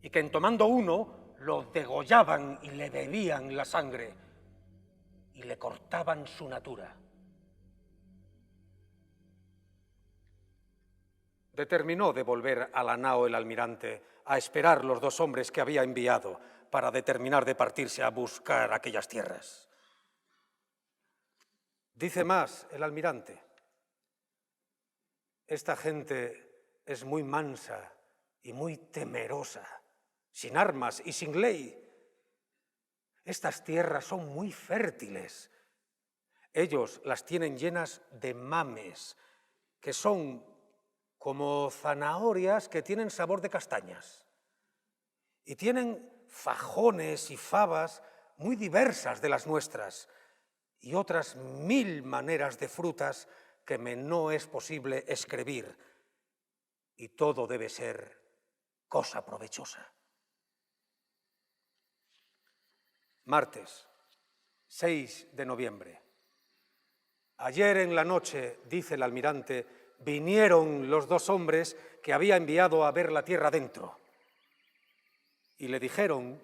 y que en tomando uno lo degollaban y le bebían la sangre y le cortaban su natura. Determinó de volver a la nao el almirante a esperar los dos hombres que había enviado para determinar de partirse a buscar aquellas tierras. Dice más el almirante: esta gente es muy mansa y muy temerosa, sin armas y sin ley. Estas tierras son muy fértiles. Ellos las tienen llenas de mames, que son como zanahorias que tienen sabor de castañas. Y tienen fajones y fabas muy diversas de las nuestras, y otras 1000 maneras de frutas que me no es posible escribir, y todo debe ser cosa provechosa. Martes, 6 de noviembre. Ayer en la noche, dice el almirante, vinieron los dos hombres que había enviado a ver la tierra dentro, y le dijeron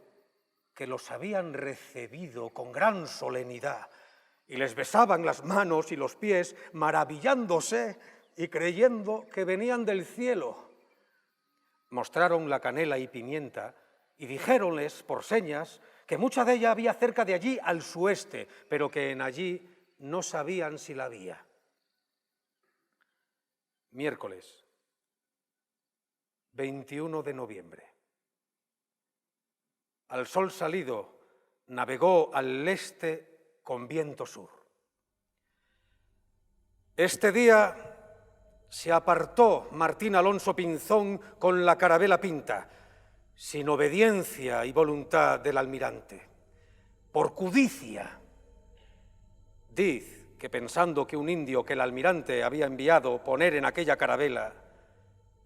que los habían recibido con gran solemnidad, y les besaban las manos y los pies, maravillándose y creyendo que venían del cielo. Mostraron la canela y pimienta y dijéronles por señas que mucha de ella había cerca de allí al sueste, pero que en allí no sabían si la había. Miércoles, 21 de noviembre. Al sol salido, navegó al este con viento sur. Este día se apartó Martín Alonso Pinzón con la carabela Pinta, sin obediencia y voluntad del almirante, por cudicia. Diz que pensando que un indio que el almirante había enviado poner en aquella carabela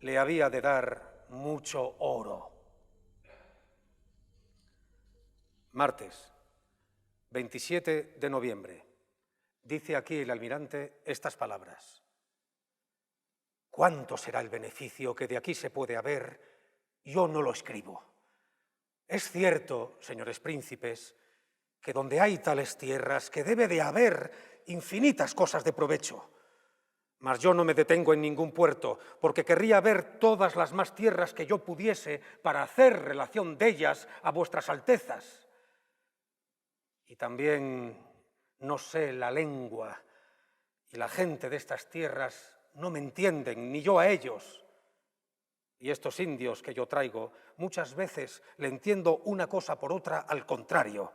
le había de dar mucho oro. Martes, 27 de noviembre. Dice aquí el almirante estas palabras: ¿cuánto será el beneficio que de aquí se puede haber? Yo no lo escribo. Es cierto, señores príncipes, que donde hay tales tierras que debe de haber infinitas cosas de provecho. Mas yo no me detengo en ningún puerto, porque querría ver todas las más tierras que yo pudiese para hacer relación de ellas a vuestras altezas. Y también no sé la lengua, y la gente de estas tierras no me entienden, ni yo a ellos. Y estos indios que yo traigo, muchas veces le entiendo una cosa por otra al contrario.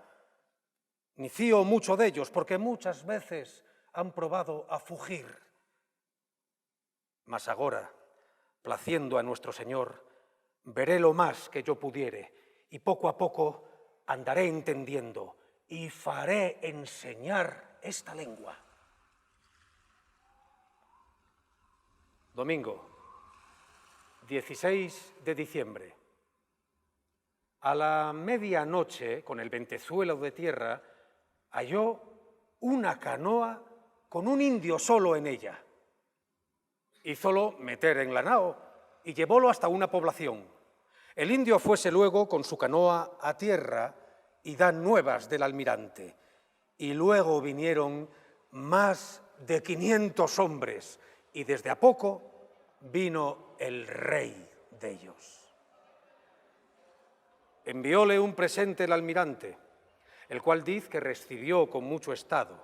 Ni fío mucho de ellos, porque muchas veces han probado a fugir. Mas agora, placiendo a nuestro Señor, veré lo más que yo pudiere, y poco a poco andaré entendiendo, y faré enseñar esta lengua. Domingo, 16 de diciembre. A la medianoche, con el ventezuelo de tierra, halló una canoa con un indio solo en ella. Hízolo meter en la nao y llevólo hasta una población. El indio fuese luego con su canoa a tierra y dan nuevas del almirante. Y luego vinieron más de 500 hombres, y desde a poco vino el rey de ellos. Envióle un presente el almirante, el cual diz que recibió con mucho estado,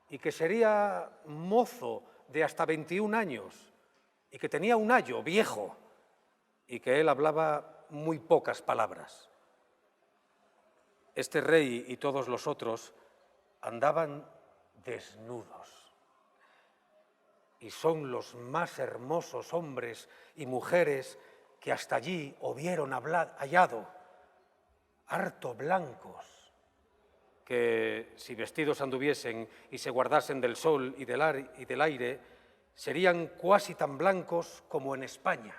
y que sería mozo de hasta 21 años, y que tenía un ayo viejo, y que él hablaba muy pocas palabras. Este rey y todos los otros andaban desnudos, y son los más hermosos hombres y mujeres que hasta allí hubieron hallado, harto blancos, que si vestidos anduviesen y se guardasen del sol y del aire, serían cuasi tan blancos como en España.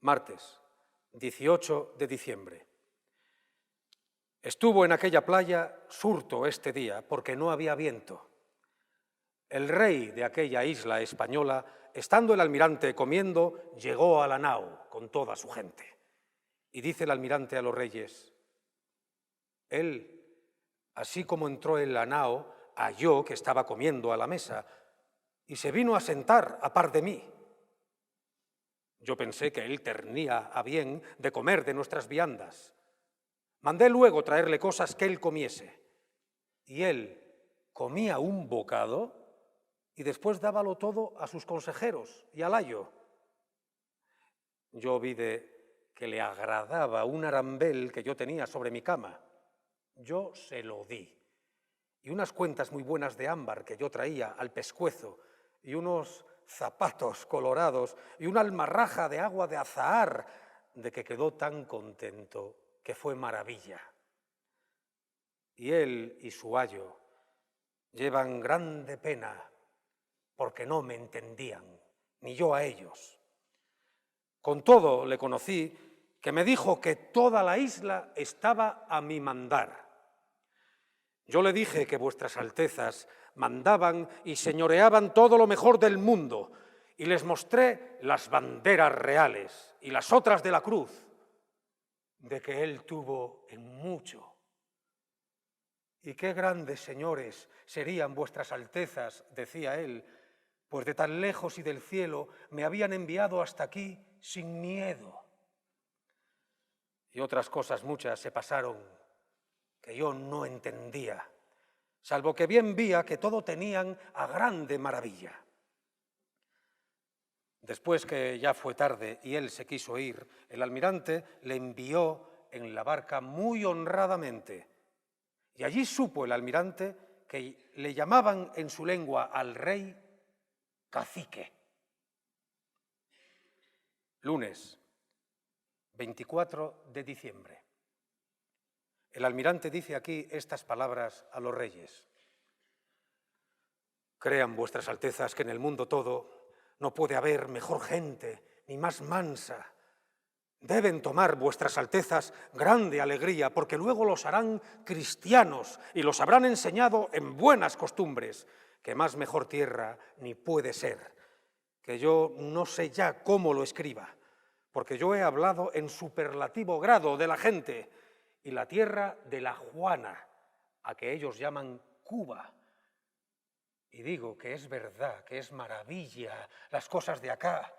Martes, 18 de diciembre. Estuvo en aquella playa Surto este día porque no había viento. El rey de aquella isla española, estando el almirante comiendo, llegó a la nao con toda su gente. Y dice el almirante a los reyes: él, así como entró en la nao, halló que estaba comiendo a la mesa y se vino a sentar a par de mí. Yo pensé que él tenía a bien de comer de nuestras viandas. Mandé luego traerle cosas que él comiese. Y él comía un bocado y después dábalo todo a sus consejeros y al ayo. Yo vi que le agradaba un arambel que yo tenía sobre mi cama. Yo se lo di. Y unas cuentas muy buenas de ámbar que yo traía al pescuezo, y unos zapatos colorados, y una almarraja de agua de azahar, de que quedó tan contento que fue maravilla. Y él y su ayo llevan grande pena porque no me entendían, ni yo a ellos. Con todo le conocí, que me dijo que toda la isla estaba a mi mandar. Yo le dije que vuestras altezas mandaban y señoreaban todo lo mejor del mundo, y les mostré las banderas reales y las otras de la cruz, de que él tuvo en mucho. Y qué grandes señores serían vuestras altezas, decía él, pues de tan lejos y del cielo me habían enviado hasta aquí sin miedo. Y otras cosas muchas se pasaron que yo no entendía, salvo que bien vía que todo tenían a grande maravilla. Después que ya fue tarde y él se quiso ir, el almirante le envió en la barca muy honradamente. Y allí supo el almirante que le llamaban en su lengua al rey cacique. Lunes, 24 de diciembre. El almirante dice aquí estas palabras a los reyes: crean vuestras altezas que en el mundo todo no puede haber mejor gente ni más mansa. Deben tomar vuestras altezas grande alegría, porque luego los harán cristianos y los habrán enseñado en buenas costumbres, que más mejor tierra ni puede ser, que yo no sé ya cómo lo escriba, porque yo he hablado en superlativo grado de la gente, y la tierra de la Juana, a que ellos llaman Cuba. Y digo que es verdad, que es maravilla las cosas de acá,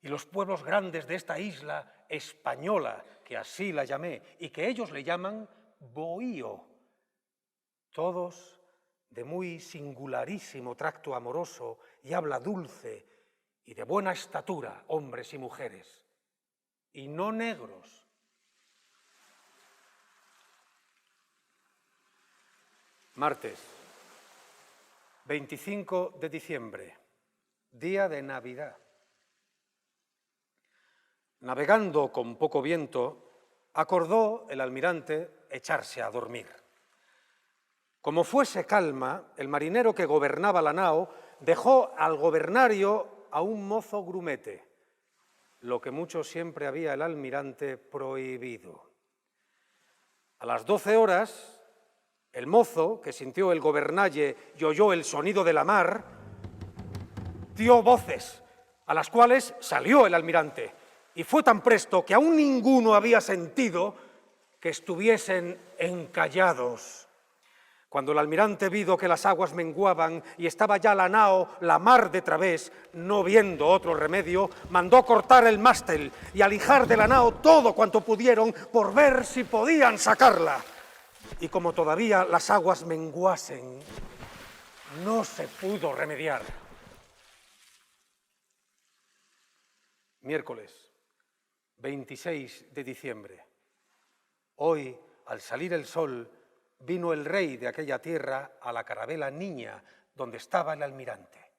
y los pueblos grandes de esta isla española, que así la llamé, y que ellos le llaman Bohío, todos de muy singularísimo tracto amoroso y habla dulce, y de buena estatura, hombres y mujeres, y no negros. Martes, 25 de diciembre, día de Navidad. Navegando con poco viento, acordó el almirante echarse a dormir. Como fuese calma, el marinero que gobernaba la nao dejó al gobernario a un mozo grumete, lo que mucho siempre había el almirante prohibido. A las 12 horas, el mozo, que sintió el gobernalle y oyó el sonido de la mar, dio voces, a las cuales salió el almirante, y fue tan presto que aún ninguno había sentido que estuviesen encallados. Cuando el almirante vido que las aguas menguaban y estaba ya la nao la mar de través, no viendo otro remedio, mandó cortar el mástil y alijar de la nao todo cuanto pudieron por ver si podían sacarla. Y como todavía las aguas menguasen, no se pudo remediar. Miércoles, 26 de diciembre. Hoy, al salir el sol, vino el rey de aquella tierra a la carabela Niña, donde estaba el almirante.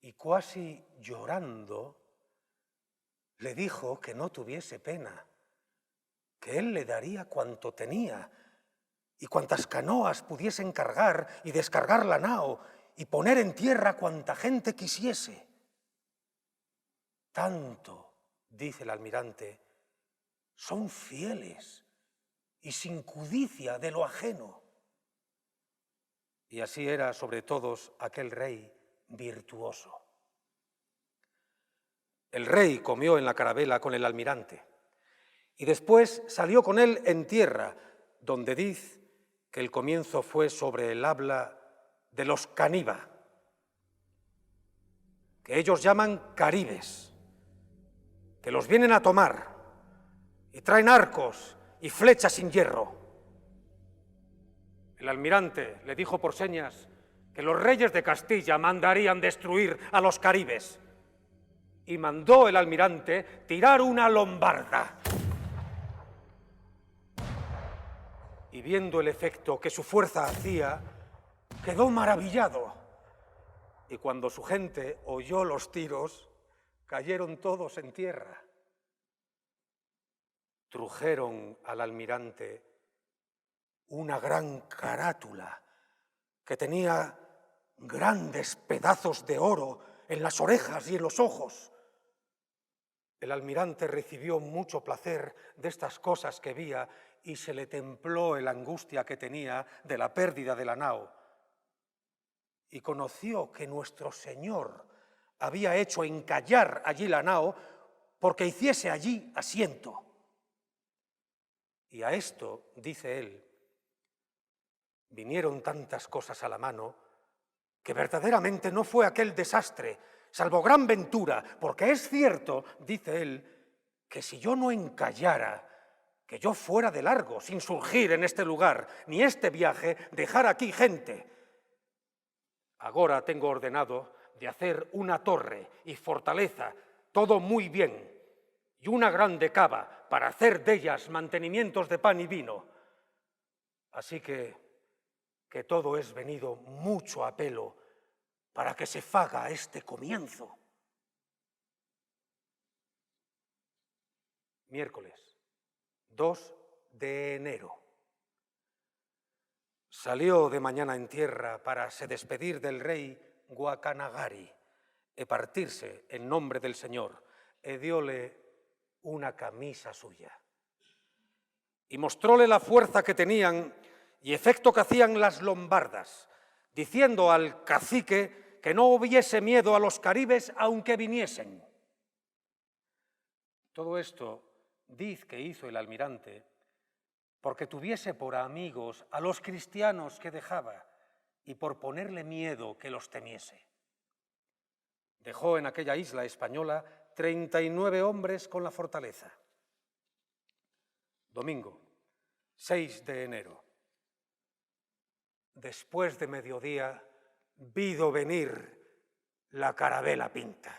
Y cuasi llorando, le dijo que no tuviese pena, que él le daría cuanto tenía y cuantas canoas pudiesen cargar y descargar la nao y poner en tierra cuanta gente quisiese. Tanto, dice el almirante, son fieles y sin codicia de lo ajeno. Y así era sobre todos aquel rey virtuoso. El rey comió en la carabela con el almirante y después salió con él en tierra, donde dice que el comienzo fue sobre el habla de los caníba, que ellos llaman caribes, que los vienen a tomar y traen arcos y flechas sin hierro. El almirante le dijo por señas que los reyes de Castilla mandarían destruir a los caribes y mandó el almirante tirar una lombarda. Y viendo el efecto que su fuerza hacía, quedó maravillado. Y cuando su gente oyó los tiros, cayeron todos en tierra. Trujeron al almirante una gran carátula que tenía grandes pedazos de oro en las orejas y en los ojos. El almirante recibió mucho placer de estas cosas que veía y se le templó la angustia que tenía de la pérdida de la nao. Y conoció que nuestro Señor había hecho encallar allí la nao porque hiciese allí asiento. Y a esto, dice él, vinieron tantas cosas a la mano que verdaderamente no fue aquel desastre, salvo gran ventura, porque es cierto, dice él, que si yo no encallara, que yo fuera de largo, sin surgir en este lugar, ni este viaje, dejar aquí gente. Agora tengo ordenado de hacer una torre y fortaleza, todo muy bien, y una grande cava para hacer de ellas mantenimientos de pan y vino. Así que todo es venido mucho a pelo para que se faga este comienzo. Miércoles, 2 de enero. Salió de mañana en tierra para se despedir del rey Guacanagari e partirse en nombre del Señor, e diole una camisa suya. Y mostróle la fuerza que tenían y efecto que hacían las lombardas, diciendo al cacique que no hubiese miedo a los caribes aunque viniesen. Todo esto diz que hizo el almirante porque tuviese por amigos a los cristianos que dejaba y por ponerle miedo que los temiese. Dejó en aquella isla española 39 hombres con la fortaleza. Domingo, 6 de enero. Después de mediodía, vido venir la carabela pinta.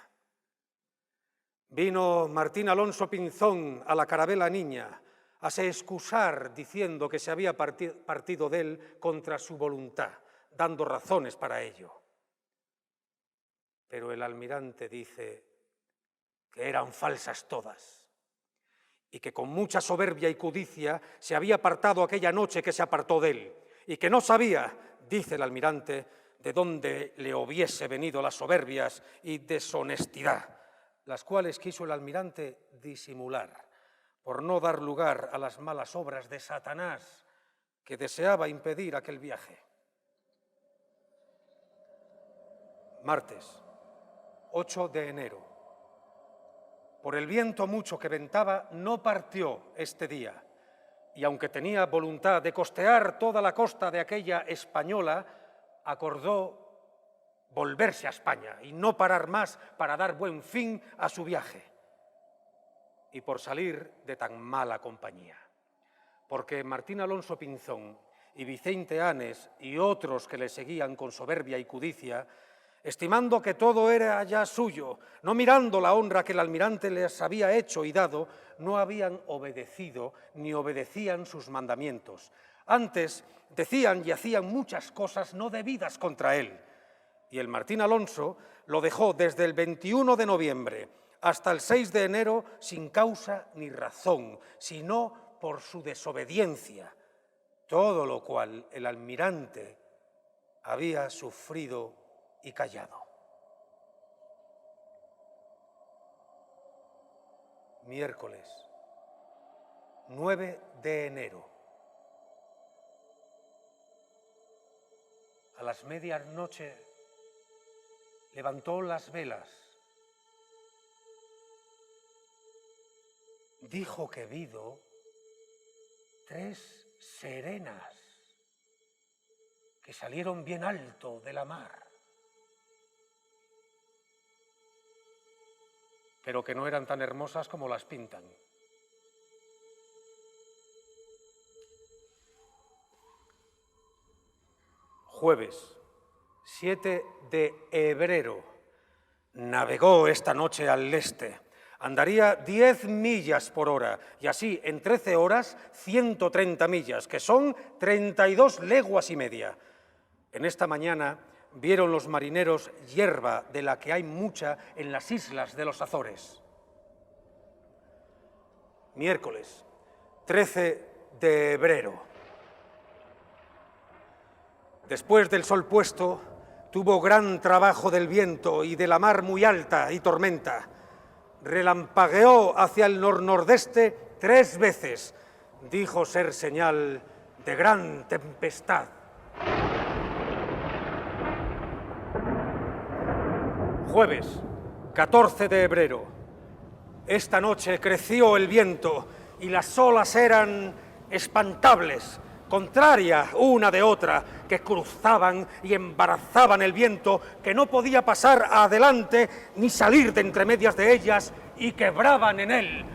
Vino Martín Alonso Pinzón a la carabela niña a se excusar diciendo que se había partido de él contra su voluntad, dando razones para ello. Pero el almirante dice que eran falsas todas y que con mucha soberbia y codicia se había apartado aquella noche que se apartó de él y que no sabía, dice el almirante, de dónde le hubiese venido las soberbias y deshonestidad, las cuales quiso el almirante disimular, por no dar lugar a las malas obras de Satanás que deseaba impedir aquel viaje. Martes, 8 de enero. Por el viento mucho que ventaba, no partió este día, y aunque tenía voluntad de costear toda la costa de aquella española, acordó volverse a España y no parar más para dar buen fin a su viaje. Y por salir de tan mala compañía, porque Martín Alonso Pinzón y Vicente Anes y otros que le seguían con soberbia y codicia, estimando que todo era ya suyo, no mirando la honra que el almirante les había hecho y dado, no habían obedecido ni obedecían sus mandamientos. Antes decían y hacían muchas cosas no debidas contra él. Y el Martín Alonso lo dejó desde el 21 de noviembre hasta el 6 de enero sin causa ni razón, sino por su desobediencia, todo lo cual el almirante había sufrido y callado. Miércoles, 9 de enero. A las medianoche levantó las velas. Dijo que vido 3 serenas que salieron bien alto de la mar, pero que no eran tan hermosas como las pintan. Jueves, 7 de febrero, navegó esta noche al leste. Andaría 10 millas por hora y así en 13 horas 130 millas, que son 32 leguas y media. En esta mañana vieron los marineros hierba, de la que hay mucha en las islas de los Azores. Miércoles, 13 de febrero. Después del sol puesto, tuvo gran trabajo del viento y de la mar muy alta y tormenta. Relampagueó hacia el nordeste 3 veces. Dijo ser señal de gran tempestad. Jueves, 14 de febrero. Esta noche creció el viento y las olas eran espantables, contraria una de otra, que cruzaban y embarazaban el viento, que no podía pasar adelante ni salir de entre medias de ellas, y quebraban en él.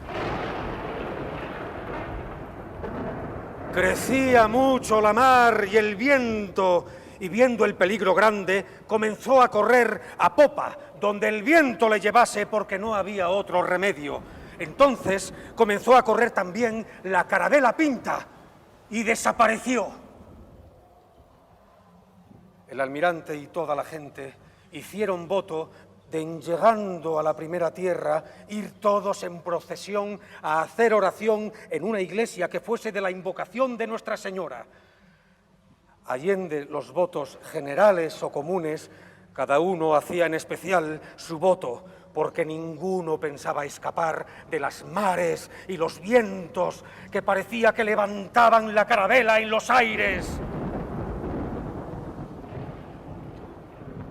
Crecía mucho la mar y el viento, y viendo el peligro grande, comenzó a correr a popa, donde el viento le llevase, porque no había otro remedio. Entonces comenzó a correr también la carabela Pinta, y desapareció. El almirante y toda la gente hicieron voto de, en llegando a la primera tierra, ir todos en procesión a hacer oración en una iglesia que fuese de la invocación de Nuestra Señora. Allende los votos generales o comunes, cada uno hacía en especial su voto, porque ninguno pensaba escapar de las mares y los vientos que parecía que levantaban la carabela en los aires.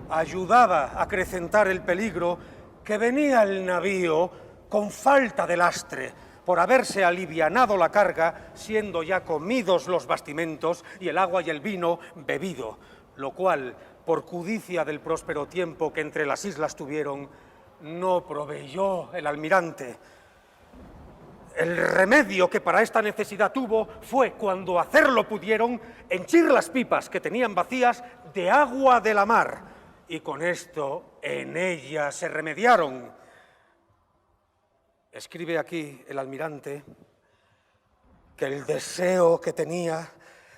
Ayudaba a acrecentar el peligro que venía el navío con falta de lastre, por haberse alivianado la carga, siendo ya comidos los bastimentos y el agua y el vino bebido, lo cual, por cudicia del próspero tiempo que entre las islas tuvieron, no proveyó el almirante. El remedio que para esta necesidad tuvo fue, cuando hacerlo pudieron, henchir las pipas que tenían vacías de agua de la mar, y con esto en ella se remediaron. Escribe aquí el almirante que el deseo que tenía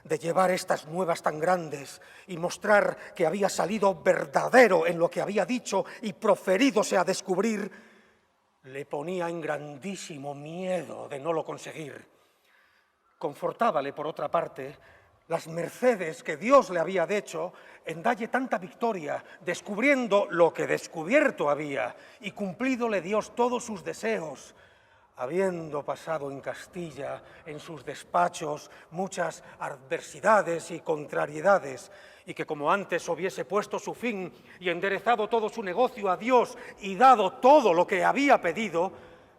de llevar estas nuevas tan grandes y mostrar que había salido verdadero en lo que había dicho y proferídose a descubrir, le ponía en grandísimo miedo de no lo conseguir. Confortábale, por otra parte, las mercedes que Dios le había hecho en dalle tanta victoria, descubriendo lo que descubierto había, y cumplídole Dios todos sus deseos, habiendo pasado en Castilla, en sus despachos, muchas adversidades y contrariedades, y que como antes hubiese puesto su fin y enderezado todo su negocio a Dios y dado todo lo que había pedido,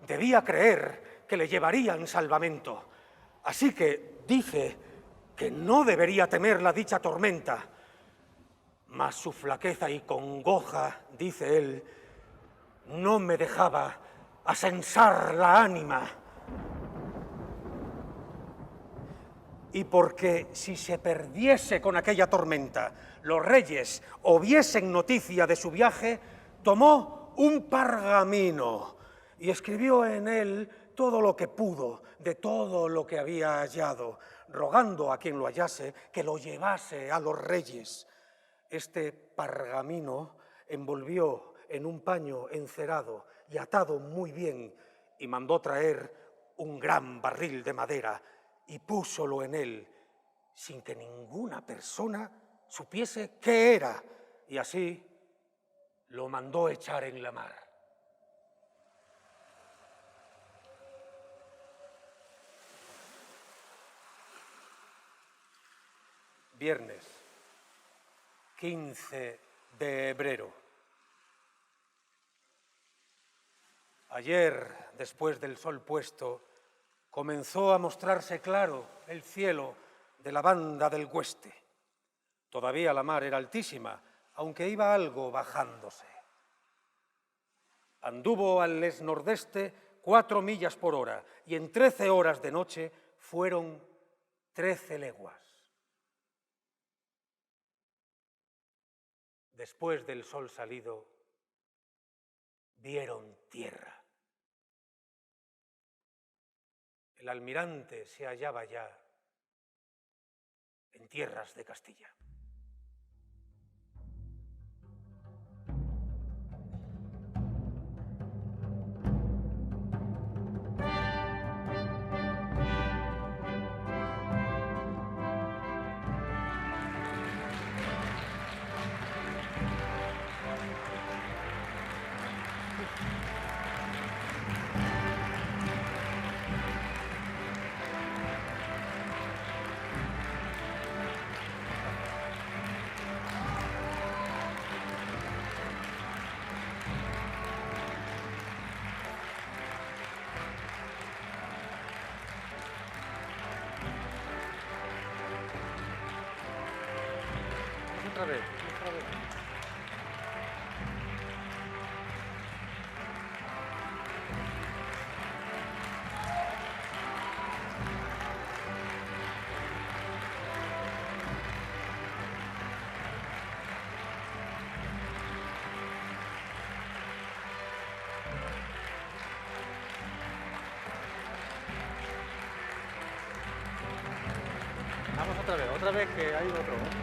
debía creer que le llevarían salvamento. Así que dice que no debería temer la dicha tormenta, mas su flaqueza y congoja, dice él, no me dejaba asensar la ánima. Y porque si se perdiese con aquella tormenta, los reyes hubiesen noticia de su viaje, tomó un pergamino y escribió en él todo lo que pudo de todo lo que había hallado, rogando a quien lo hallase que lo llevase a los reyes. Este pergamino envolvió en un paño encerado y atado muy bien, y mandó traer un gran barril de madera y púsolo en él, sin que ninguna persona supiese qué era, y así lo mandó echar en la mar. viernes 15 de febrero. Ayer, después del sol puesto, comenzó a mostrarse claro el cielo de la banda del Güeste. Todavía la mar era altísima, aunque iba algo bajándose. Anduvo al les-nordeste 4 millas por hora y en 13 horas de noche fueron 13 leguas. Después del sol salido, vieron tierra. El almirante se hallaba ya en tierras de Castilla. Otra vez. Vamos otra vez que hay otro.